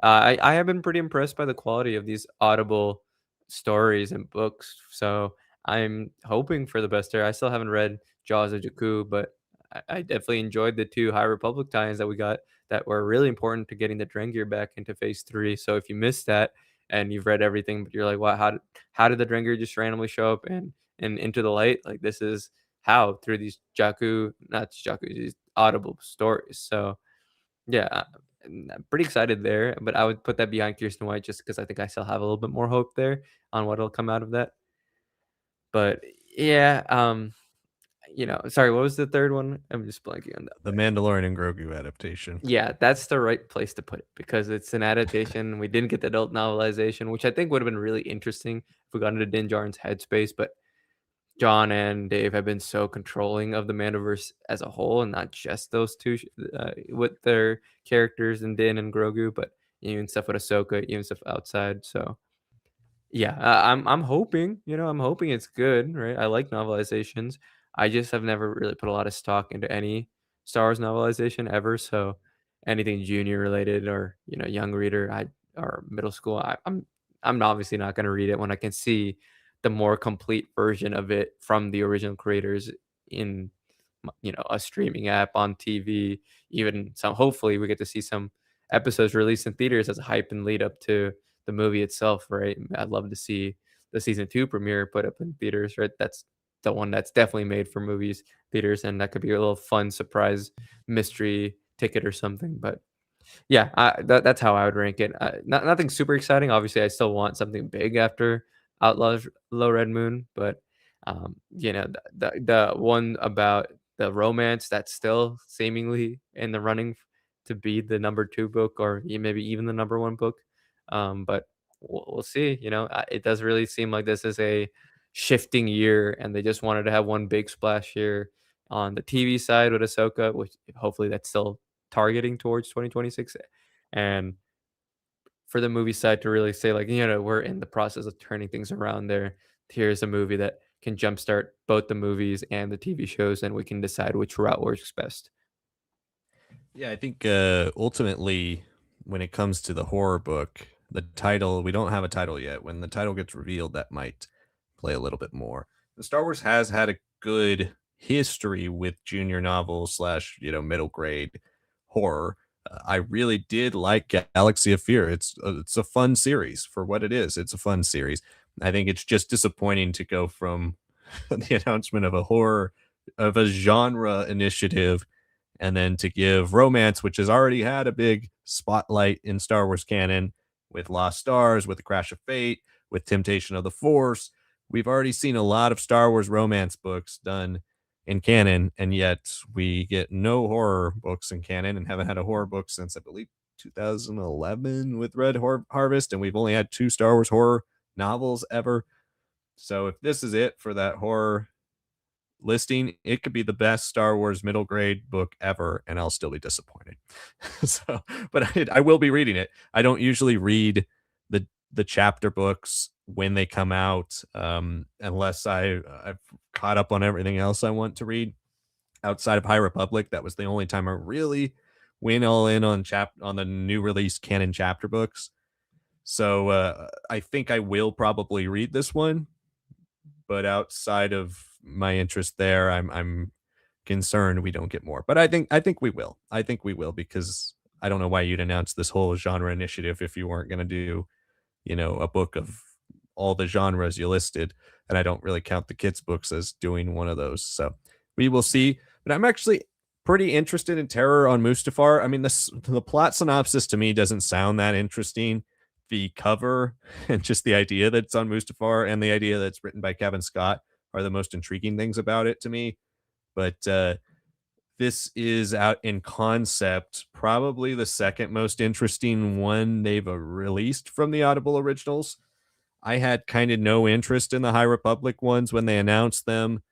I have been pretty impressed by the quality of these Audible stories and books, so I'm hoping for the best there. I still haven't read Jaws of Jakku, but I definitely enjoyed the 2 High Republic tie-ins that we got that were really important to getting the Drengir back into Phase 3, so if you missed that and you've read everything, but you're like, "Wow, how did the Drengir just randomly show up and Into the Light?" Like, this is how, through these Jakku not Jakku, these Audible stories, so yeah, I'm pretty excited there, but I would put that behind Kirsten White just because I think I still have a little bit more hope there on what'll come out of that. But yeah, sorry, what was the 3rd one? I'm just blanking on that The there. Mandalorian and Grogu adaptation. Yeah, that's the right place to put it because it's an adaptation. We didn't get the adult novelization, which I think would have been really interesting if we got into Din Djarin's headspace, but John and Dave have been so controlling of the Mandoverse as a whole, and not just those 2 with their characters in Din and Grogu, but even stuff with Ahsoka, even stuff outside. So yeah, I'm hoping, I'm hoping it's good, right? I like novelizations. I just have never really put a lot of stock into any Star Wars novelization ever. So anything junior related or young reader, or middle school, I'm obviously not going to read it when I can see the more complete version of it from the original creators in a streaming app on TV. Even some, hopefully, we get to see some episodes released in theaters as a hype and lead up to the movie itself, right? I'd love to see the season 2 premiere put up in theaters, right? That's the one that's definitely made for movies, theaters, and that could be a little fun surprise mystery ticket or something. But yeah, that's how I would rank it. Nothing super exciting. Obviously, I still want something big after Outlaws Low Red Moon, but the one about the romance that's still seemingly in the running to be the number 2 book, or maybe even the number 1 book. But we'll see. It does really seem like this is a shifting year, and they just wanted to have one big splash here on the TV side with Ahsoka, which hopefully that's still targeting towards 2026. and for the movie side to really say, like, you know, we're in the process of turning things around there. Here's a movie that can jumpstart both the movies and the TV shows, and we can decide which route works best. Yeah, I think ultimately, when it comes to the horror book, the title, we don't have a title yet. When the title gets revealed, that might play a little bit more. The Star Wars has had a good history with junior novels slash, middle grade horror. I really did like Galaxy of Fear. It's a fun series for what it is. It's a fun series. I think it's just disappointing to go from the announcement of a horror of a genre initiative and then to give romance, which has already had a big spotlight in Star Wars canon with Lost Stars, with The Crash of Fate, with Temptation of the Force. We've already seen a lot of Star Wars romance books done in canon, and yet we get no horror books in canon and haven't had a horror book since, I believe, 2011 with Red Harvest, and we've only had two Star Wars horror novels ever. So if this is it for that horror listing, it could be the best Star Wars middle grade book ever, and I'll still be disappointed. So, but I will be reading it. I don't usually read the chapter books when they come out, unless I've caught up on everything else I want to read. Outside of High Republic, that was the only time I really went all in on the new release canon chapter books. So I think I will probably read this one, but outside of my interest there, I'm concerned we don't get more. But I think we will. I think we will because I don't know why you'd announce this whole genre initiative if you weren't going to do, a book of all the genres you listed. And I don't really count the kids' books as doing one of those. So we will see. But I'm actually pretty interested in Terror on Mustafar. I mean, the plot synopsis to me doesn't sound that interesting. The cover and just the idea that it's on Mustafar and the idea that it's written by Kevin Scott are the most intriguing things about it to me. But this is out in concept, probably the second most interesting one they've released from the Audible originals. I had kind of no interest in the High Republic ones when they announced them,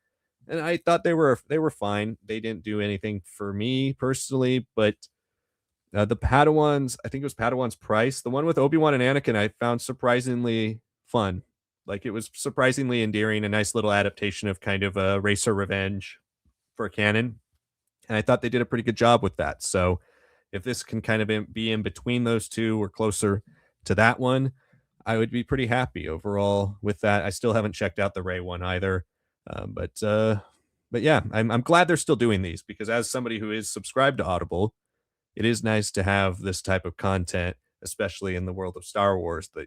and I thought they were fine. They didn't do anything for me personally, but the Padawans, I think it was Padawan's Price, the one with Obi-Wan and Anakin, I found surprisingly fun. Like it was surprisingly endearing, a nice little adaptation of kind of a racer revenge for canon. And I thought they did a pretty good job with that. So if this can kind of be in between those two or closer to that one, I would be pretty happy overall with that. I still haven't checked out the Ray one either. But yeah, I'm glad they're still doing these because as somebody who is subscribed to Audible, it is nice to have this type of content, especially in the world of Star Wars, that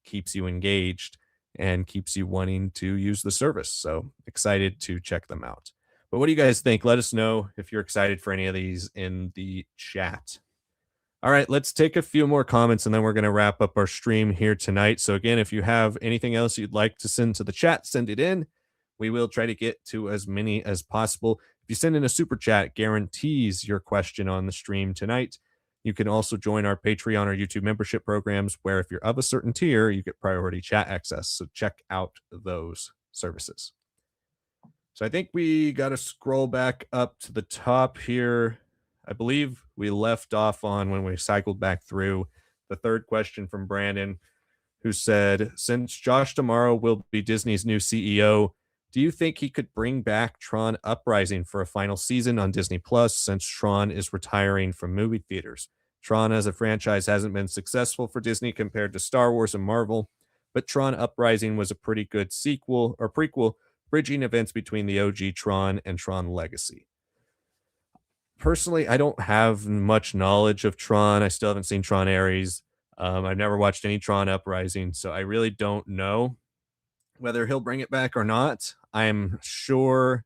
keeps you engaged and keeps you wanting to use the service. So excited to check them out. But what do you guys think? Let us know if you're excited for any of these in the chat. All right, let's take a few more comments and then we're going to wrap up our stream here tonight. So, again, if you have anything else you'd like to send to the chat, send it in. We will try to get to as many as possible. If you send in a super chat, guarantees your question on the stream tonight. You can also join our Patreon or YouTube membership programs where if you're of a certain tier, you get priority chat access. So check out those services. So I think we got to scroll back up to the top here. I believe we left off on when we cycled back through the third question from Brandon, who said, since Josh tomorrow will be Disney's new CEO, do you think he could bring back Tron Uprising for a final season on Disney Plus since Tron is retiring from movie theaters? Tron as a franchise hasn't been successful for Disney compared to Star Wars and Marvel, but Tron Uprising was a pretty good sequel or prequel, bridging events between the OG Tron and Tron Legacy. Personally, I don't have much knowledge of Tron. I still haven't seen Tron Ares. I've never watched any Tron Uprising, so I really don't know whether he'll bring it back or not. I'm sure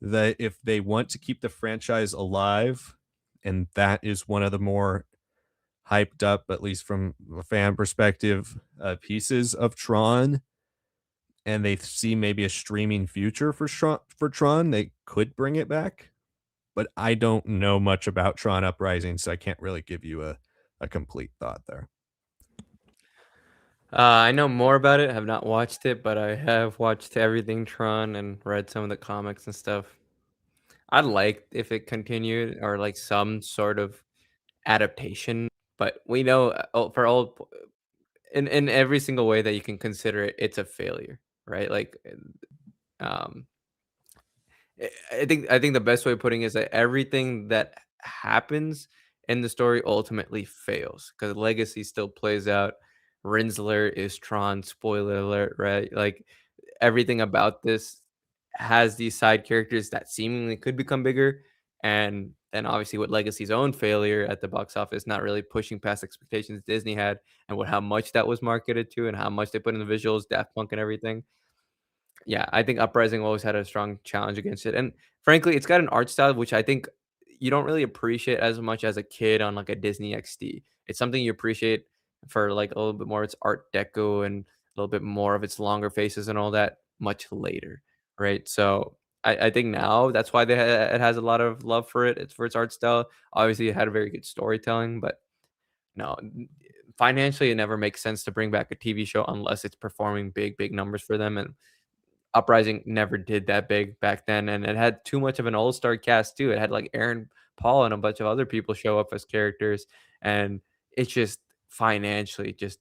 that if they want to keep the franchise alive, and that is one of the more hyped up, at least from a fan perspective, pieces of Tron, and they see maybe a streaming future for Tron, they could bring it back. But I don't know much about Tron Uprising, so I can't really give you a complete thought there. I know more about it. Have not watched it, but I have watched everything Tron and read some of the comics and stuff. I'd like if it continued or like some sort of adaptation, but we know for all in every single way that you can consider it, it's a failure, right? Like, um, I think the best way of putting it is that everything that happens in the story ultimately fails because legacy still plays out. Rinsler is Tron, spoiler alert, right? Like everything about this has these side characters that seemingly could become bigger, and then obviously with Legacy's own failure at the box office, not really pushing past expectations Disney had, and with how much that was marketed to, and how much they put in the visuals, Daft Punk and everything. Yeah, I think Uprising always had a strong challenge against it, and frankly, it's got an art style which I think you don't really appreciate as much as a kid on, like, a Disney XD. It's something you appreciate for, like, a little bit more of its art deco and a little bit more of its longer faces and all that much later, right? So, I think now that's why it has a lot of love for it. It's for its art style. Obviously, it had a very good storytelling, but no, financially, it never makes sense to bring back a TV show unless it's performing big, big numbers for them, and Uprising never did that big back then, and it had too much of an all-star cast too. It had, like, Aaron Paul and a bunch of other people show up as characters, and it's just financially just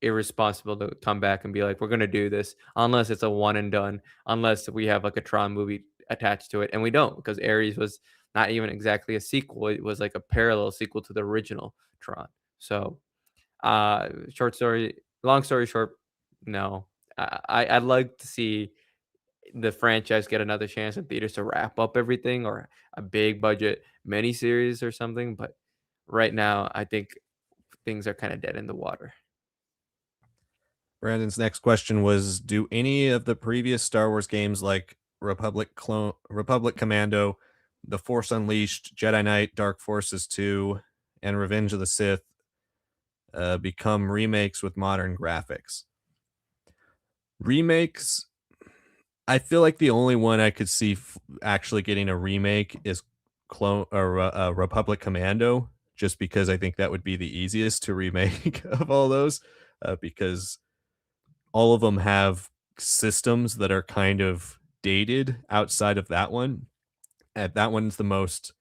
irresponsible to come back and be like, "We're gonna do this," unless it's a one and done, unless we have, like, a Tron movie attached to it, and we don't because Ares was not even exactly a sequel, it was like a parallel sequel to the original Tron. So, short story long story short, no. I'd like to see the franchise get another chance in theaters to wrap up everything or a big budget miniseries or something. But right now, I think things are kind of dead in the water. Brandon's next question was: do any of the previous Star Wars games like Republic Commando, The Force Unleashed, Jedi Knight, Dark Forces 2, and Revenge of the Sith become remakes with modern graphics? Remakes, I feel like the only one I could see actually getting a remake is Republic Commando, just because I think that would be the easiest to remake of all those, because all of them have systems that are kind of dated outside of that one. And that one's the most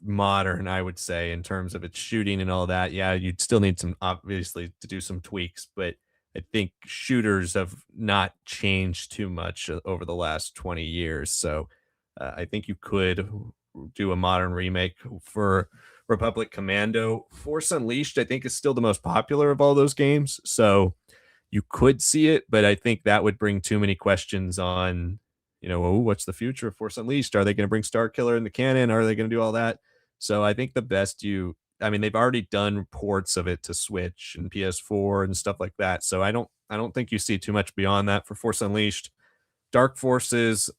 modern, I would say, in terms of its shooting and all that. Yeah, you'd still need some, obviously, to do some tweaks, but I think shooters have not changed too much over the last 20 years. So I think you could do a modern remake for Republic Commando. Force Unleashed, I think, is still the most popular of all those games. So you could see it, but I think that would bring too many questions on, oh, what's the future of Force Unleashed? Are they going to bring Star Killer in the canon? Are they going to do all that? So I think the best I mean, they've already done ports of it to Switch and PS4 and stuff like that. So I don't think you see too much beyond that for Force Unleashed. Dark Forces,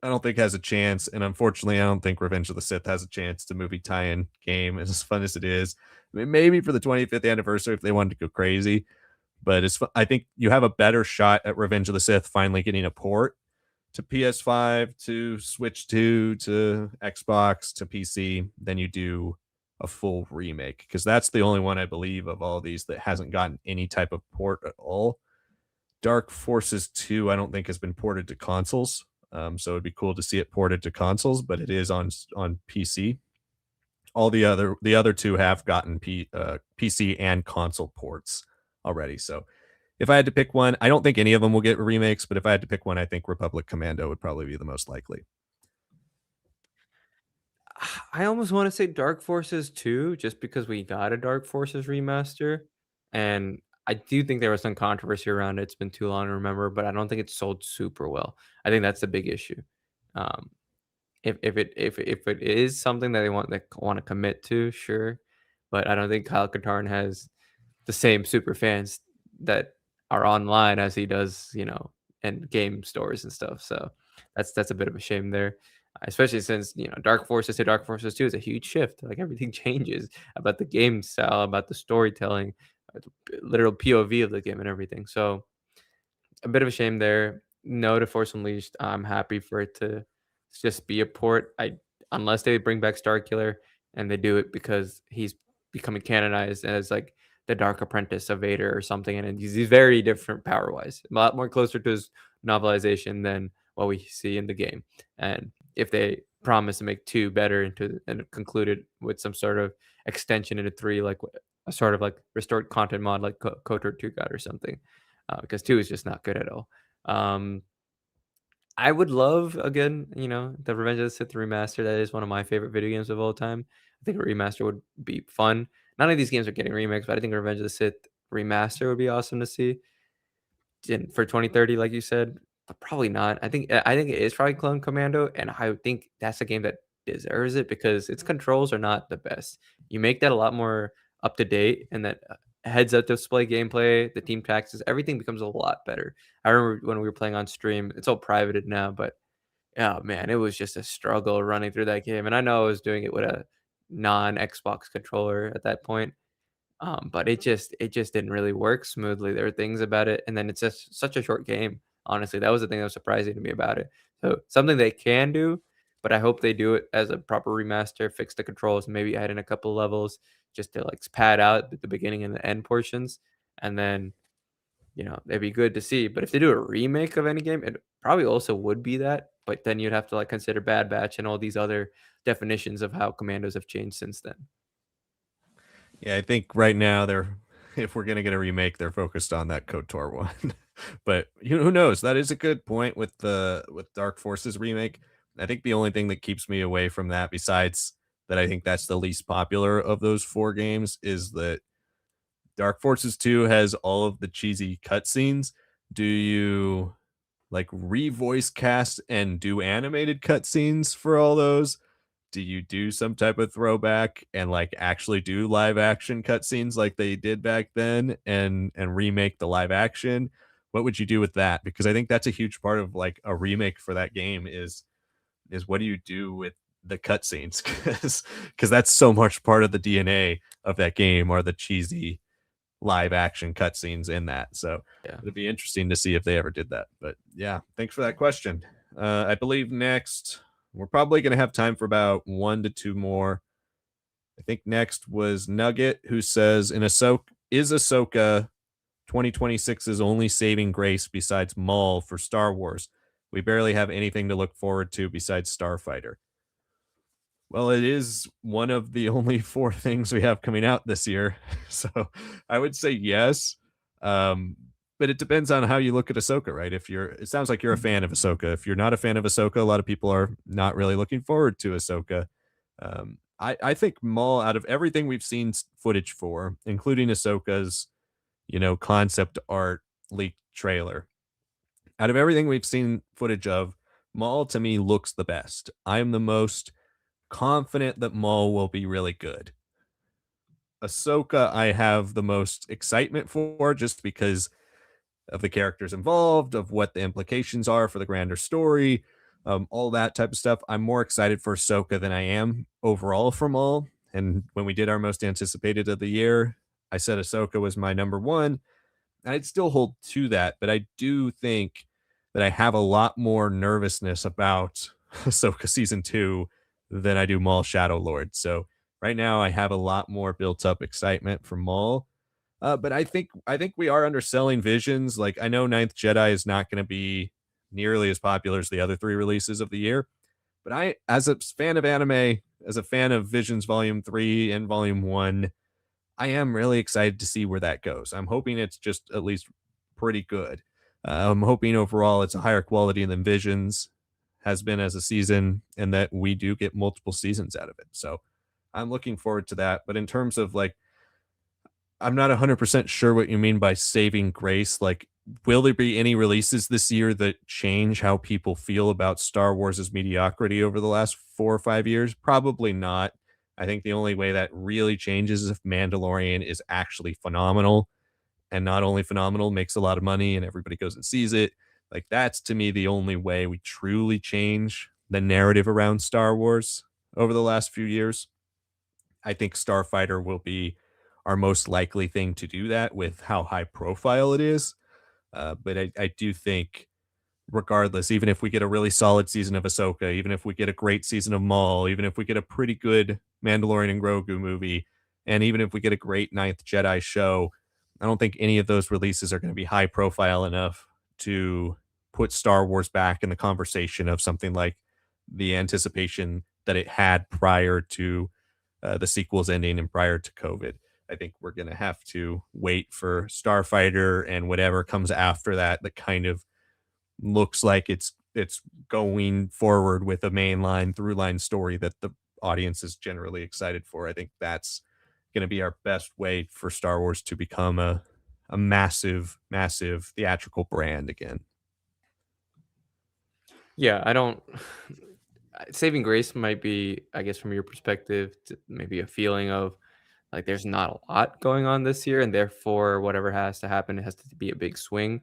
I don't think has a chance, and unfortunately, I don't think Revenge of the Sith has a chance to movie tie-in game as fun as it is. I mean, maybe for the 25th anniversary if they wanted to go crazy, but I think you have a better shot at Revenge of the Sith finally getting a port to PS5, to Switch 2, to Xbox, to PC than you do a full remake, because that's the only one I believe of all these that hasn't gotten any type of port at all. Dark Forces 2, I don't think has been ported to consoles. So it'd be cool to see it ported to consoles, but it is on PC. All the other two have gotten PC and console ports already. So if I had to pick one, I don't think any of them will get remakes, but if I had to pick one, I think Republic Commando would probably be the most likely. I almost want to say Dark Forces 2, just because we got a Dark Forces remaster. And I do think there was some controversy around it. It's been too long to remember, but I don't think it sold super well. I think that's the big issue. Um, if it is something that they want to commit to, sure. But I don't think Kyle Katarn has the same super fans that are online as he does, in game stores and stuff. So that's a bit of a shame there, especially since Dark Forces to Dark Forces 2 is a huge shift. Like everything changes about the game style, about the storytelling, the literal POV of the game and everything. So a bit of a shame there. No to Force Unleashed. I'm happy for it to just be a port. Unless they bring back Starkiller and they do it because he's becoming canonized as like the Dark Apprentice of Vader or something, and he's very different power wise, a lot more closer to his novelization than what we see in the game. And if they promise to make 2 better into and conclude it with some sort of extension into 3, like a sort of like restored content mod like KOTOR 2 got or something, because 2 is just not good at all. Um, I would love, again, the Revenge of the Sith remaster. That is one of my favorite video games of all time. I think a remaster would be fun. None of these games are getting remakes, but I think a Revenge of the Sith remaster would be awesome to see. And for 2030, like you said, but probably not. I think it is probably Clone Commando, and I would think that's a game that deserves it because its controls are not the best. You make that a lot more up to date, and that heads-up display gameplay, the team taxes, everything becomes a lot better. I remember when we were playing on stream. It's all privated now, but oh man, it was just a struggle running through that game. And I know I was doing it with a non-Xbox controller at that point. But it just didn't really work smoothly. There were things about it, and then it's just such a short game. Honestly, that was the thing that was surprising to me about it. So something they can do, but I hope they do it as a proper remaster, fix the controls, and maybe add in a couple levels just to like pad out the beginning and the end portions, and then it'd be good to see. But if they do a remake of any game, it probably also would be that. But then you'd have to like consider Bad Batch and all these other definitions of how commandos have changed since then. Yeah, I think right now they're if we're gonna get a remake, they're focused on that KOTOR one. But who knows? That is a good point with the with Dark Forces remake. I think the only thing that keeps me away from that, besides that I think that's the least popular of those 4 games, is that Dark Forces 2 has all of the cheesy cutscenes. Do you like revoice cast and do animated cutscenes for all those? Do you do some type of throwback and like actually do live action cutscenes like they did back then and remake the live action? What would you do with that? Because I think that's a huge part of like a remake for that game is what do you do with the cutscenes? Because that's so much part of the DNA of that game are the cheesy live action cutscenes in that. So Yeah. it'd be interesting to see if they ever did that. But yeah, thanks for that question. I believe next we're probably going to have time for about 1 to 2 more. I think next was Nugget, who says, "In Ahsoka is Ahsoka 2026's only saving grace besides Maul for Star Wars. We barely have anything to look forward to besides Starfighter." Well, it is one of the only 4 things we have coming out this year. So I would say yes. Um, but it depends on how you look at Ahsoka, right? If you're it sounds like you're a fan of Ahsoka. If you're not a fan of Ahsoka, a lot of people are not really looking forward to Ahsoka. I think Maul, out of everything we've seen footage for, including Ahsoka's, concept art leaked trailer, out of everything we've seen footage of, Maul to me looks the best. I'm the most confident that Maul will be really good. Ahsoka, I have the most excitement for just because of the characters involved, of what the implications are for the grander story, all that type of stuff. I'm more excited for Ahsoka than I am overall for Maul. And when we did our most anticipated of the year, I said Ahsoka was my number one. I'd still hold to that, but I do think that I have a lot more nervousness about Ahsoka season 2 than I do Maul Shadow Lord. So right now I have a lot more built up excitement for Maul. But I think we are underselling Visions. Like I know Ninth Jedi is not going to be nearly as popular as the other 3 releases of the year, but I, as a fan of anime, as a fan of Visions Volume 3 and Volume 1, I am really excited to see where that goes. I'm hoping it's just at least pretty good. I'm hoping overall it's a higher quality than Visions has been as a season, and that we do get multiple seasons out of it. So I'm looking forward to that. But in terms of like, I'm not 100% sure what you mean by saving grace. Like, will there be any releases this year that change how people feel about Star Wars' mediocrity over the last 4 or 5 years? Probably not. I think the only way that really changes is if Mandalorian is actually phenomenal, and not only phenomenal, makes a lot of money and everybody goes and sees it. Like, that's to me the only way we truly change the narrative around Star Wars over the last few years. I think Starfighter will be our most likely thing to do that with how high profile it is. But I do think, regardless, even if we get a really solid season of Ahsoka, even if we get a great season of Maul, even if we get a pretty good Mandalorian and Grogu movie, and even if we get a great Ninth Jedi show, I don't think any of those releases are going to be high profile enough to put Star Wars back in the conversation of something like the anticipation that it had prior to the sequels ending and prior to COVID. I think we're going to have to wait for Starfighter and whatever comes after that that kind of looks like it's going forward with a mainline through line story that the audience is generally excited for. I think that's going to be our best way for Star Wars to become a massive theatrical brand again. Yeah, I don't saving grace might be, I guess, from your perspective, maybe a feeling of like there's not a lot going on this year, and therefore whatever has to happen, it has to be a big swing.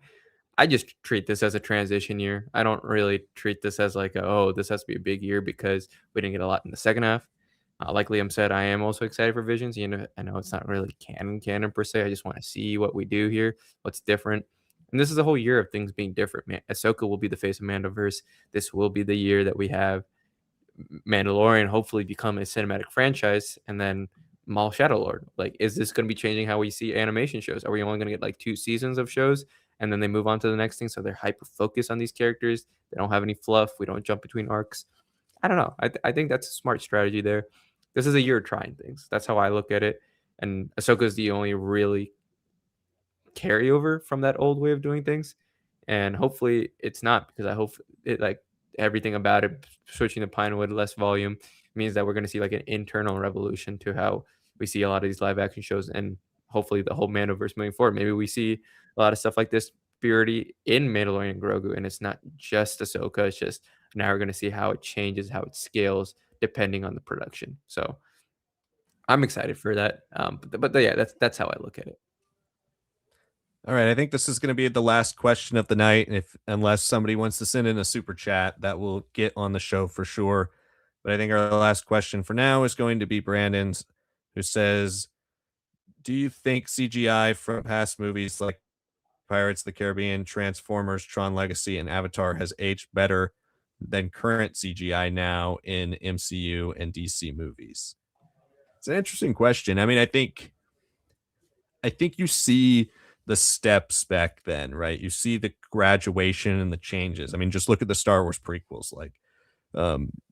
I just treat this as a transition year. I don't really treat this as like, oh, this has to be a big year because we didn't get a lot in the second half. Like Liam said, I am also excited for Visions. You know, I know it's not really canon per se. I just want to see what we do here, what's different. And this is a whole year of things being different. Man, Ahsoka will be the face of Mandoverse. This will be the year that we have Mandalorian hopefully become a cinematic franchise, and then Maul Shadow Lord. Like, is this going to be changing how we see animation shows? Are we only going to get like 2 seasons of shows and then they move on to the next thing? So they're hyper focused on these characters. They don't have any fluff. We don't jump between arcs. I don't know. I think that's a smart strategy there. This is a year of trying things. That's how I look at it. And Ahsoka is the only really carryover from that old way of doing things. And hopefully it's not, because I hope it, like, everything about it, switching to Pinewood, less volume, means that we're going to see like an internal revolution to how we see a lot of these live action shows, and hopefully the whole Mandoverse moving forward. Maybe we see a lot of stuff like this purity in Mandalorian and Grogu, and it's not just Ahsoka. It's just now we're going to see how it changes, how it scales depending on the production. So I'm excited for that. But yeah, that's how I look at it. All right, I think this is going to be the last question of the night, and if unless somebody wants to send in a super chat, that will get on the show for sure. But I think our last question for now is going to be Brandon's, who says, "Do you think CGI from past movies like Pirates of the Caribbean, Transformers, Tron Legacy, and Avatar has aged better than current CGI now in MCU and DC movies?" It's an interesting question. I mean, I think you see the steps back then, right? You see the graduation and the changes. I mean, just look at the Star Wars prequels. Like,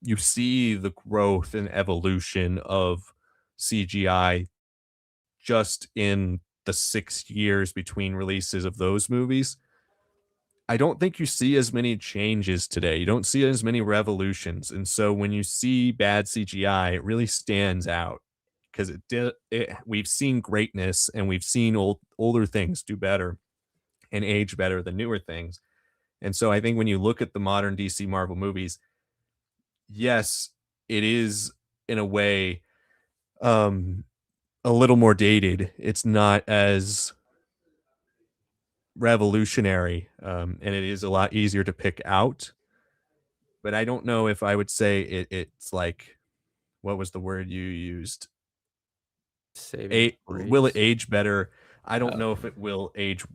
you see the growth and evolution of CGI just in the 6 years between releases of those movies. I don't think you see as many changes today. You don't see as many revolutions. And so when you see bad CGI, it really stands out because we've seen greatness and we've seen older things do better and age better than newer things. And so I think when you look at the modern DC Marvel movies, yes, it is in a way um a little more dated. It's not as revolutionary, and it is a lot easier to pick out. But I don't know if I would say it's like, what was the word you used? Saving Will it grace. age better? I don't Uh, know if it will age.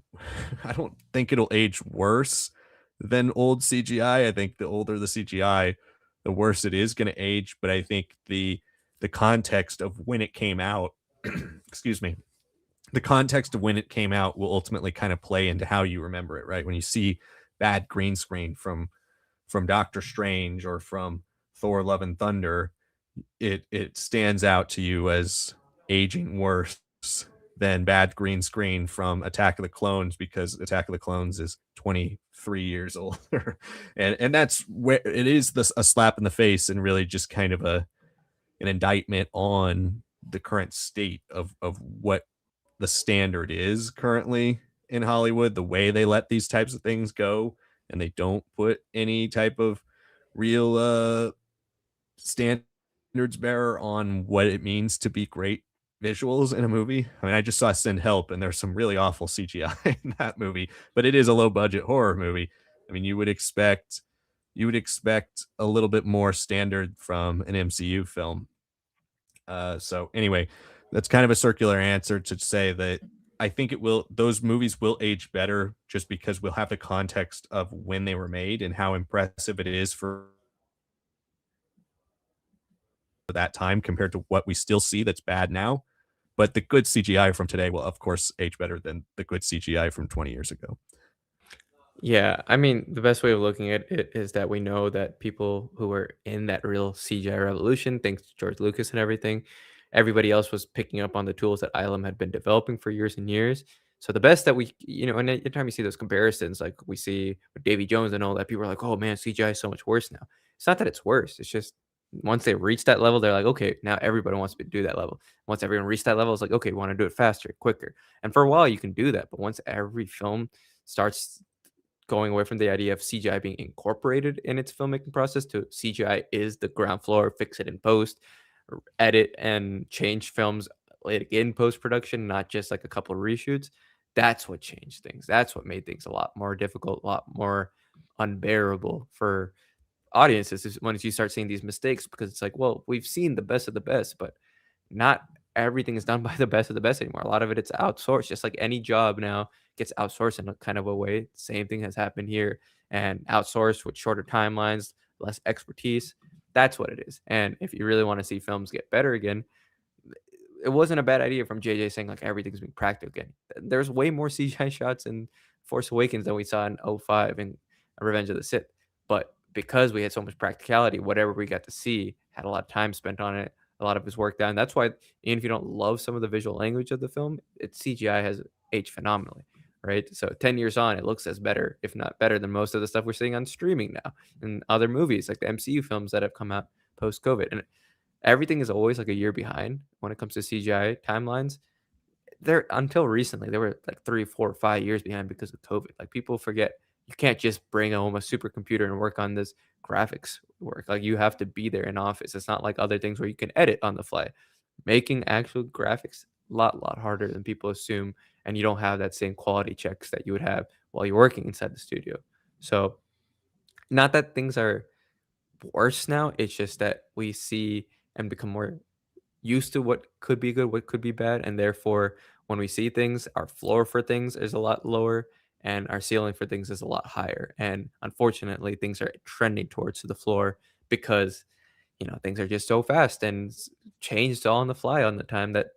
I don't think it'll age worse than old CGI. I think the older the CGI, the worse it is going to age. But I think the context of when it came out, excuse me, the context of when it came out will ultimately kind of play into how you remember it, right? When you see bad green screen from Doctor Strange or from Thor: Love and Thunder, it stands out to you as aging worse than bad green screen from Attack of the Clones, because Attack of the Clones is 23 years older. And that's where it is a slap in the face and really just kind of an indictment on the current state of what the standard is currently in Hollywood, the way they let these types of things go, and they don't put any type of real standards bearer on what it means to be great visuals in a movie. I mean, I just saw Send Help, and there's some really awful CGI in that movie, but it is a low budget horror movie. I mean, you would expect a little bit more standard from an MCU film. So anyway, that's kind of a circular answer to say that I think those movies will age better just because we'll have the context of when they were made and how impressive it is for that time compared to what we still see that's bad now. But the good CGI from today will, of course, age better than the good CGI from 20 years ago. Yeah, I mean, the best way of looking at it is that we know that people who were in that real CGI revolution, thanks to George Lucas and everything, everybody else was picking up on the tools that ILM had been developing for years and years. So the best that and anytime you see those comparisons, like we see with Davy Jones and all that, people are like, "Oh man, CGI is so much worse now." It's not that it's worse. It's just once they reach that level, they're like, "Okay, now everybody wants to do that level." Once everyone reached that level, it's like, "Okay, we want to do it faster, quicker." And for a while, you can do that, but once every film starts going away from the idea of CGI being incorporated in its filmmaking process to CGI is the ground floor, fix it in post, edit and change films like in post production, not just like a couple of reshoots. That's what changed things. That's what made things a lot more difficult, a lot more unbearable for audiences is once you start seeing these mistakes because it's like, well, we've seen the best of the best, but not everything is done by the best of the best anymore. A lot of it's outsourced, just like any job now gets outsourced in a kind of a way. Same thing has happened here and outsourced with shorter timelines, less expertise. That's what it is. And if you really want to see films get better again, it wasn't a bad idea from JJ saying like everything's being practical again. There's way more CGI shots in Force Awakens than we saw in '05 and Revenge of the Sith. But because we had so much practicality, whatever we got to see had a lot of time spent on it, a lot of his work done. That's why even if you don't love some of the visual language of the film, its CGI has aged phenomenally. Right. So 10 years on, it looks as better, if not better, than most of the stuff we're seeing on streaming now and other movies like the MCU films that have come out post COVID. And everything is always like a year behind when it comes to CGI timelines. There until recently, they were like 3, 4, 5 years behind because of COVID. Like people forget you can't just bring home a supercomputer and work on this graphics work. Like you have to be there in office. It's not like other things where you can edit on the fly. Making actual graphics lot harder than people assume, and you don't have that same quality checks that you would have while you're working inside the studio. So not that things are worse now. It's just that we see and become more used to what could be good, what could be bad, and therefore, when we see things, our floor for things is a lot lower, and our ceiling for things is a lot higher. And unfortunately, things are trending towards the floor because things are just so fast and changed all on the fly on the time that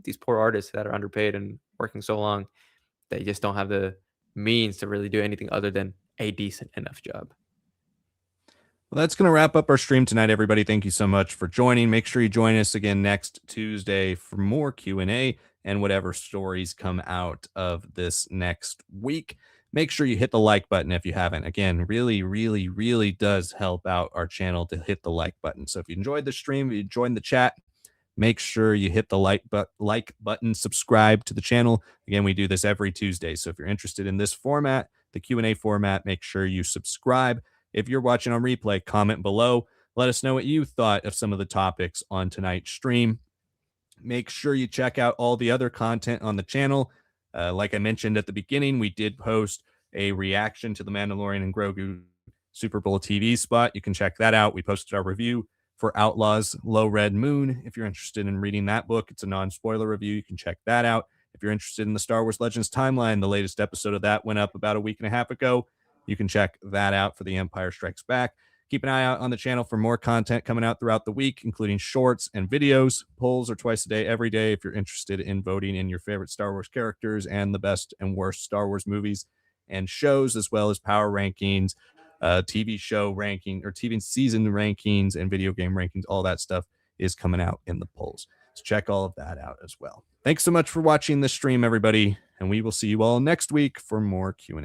these poor artists that are underpaid and working so long, they just don't have the means to really do anything other than a decent enough job. Well, that's going to wrap up our stream tonight, everybody. Thank you so much for joining. Make sure you join us again next Tuesday for more Q&A and whatever stories come out of this next week. Make sure you hit the like button if you haven't. Again, really, really, really does help out our channel to hit the like button. So if you enjoyed the stream, if you joined the chat, make sure you hit the like button, subscribe to the channel. Again, we do this every Tuesday. So if you're interested in this format, the Q&A format, make sure you subscribe. If you're watching on replay, comment below. Let us know what you thought of some of the topics on tonight's stream. Make sure you check out all the other content on the channel. Like I mentioned at the beginning, we did post a reaction to the Mandalorian and Grogu Super Bowl TV spot. You can check that out. We posted our review for Outlaws Low Red Moon. If you're interested in reading that book, it's a non-spoiler review. You can check that out. If you're interested in the Star Wars Legends timeline, the latest episode of that went up about a week and a half ago. You can check that out for The Empire Strikes Back. Keep an eye out on the channel for more content coming out throughout the week, including shorts and videos. Polls are twice a day, every day, if you're interested in voting in your favorite Star Wars characters and the best and worst Star Wars movies and shows, as well as power rankings, TV show ranking or TV season rankings and video game rankings. All that stuff is coming out in the polls. So check all of that out as well. Thanks so much for watching this stream, everybody, and we will see you all next week for more Q&A.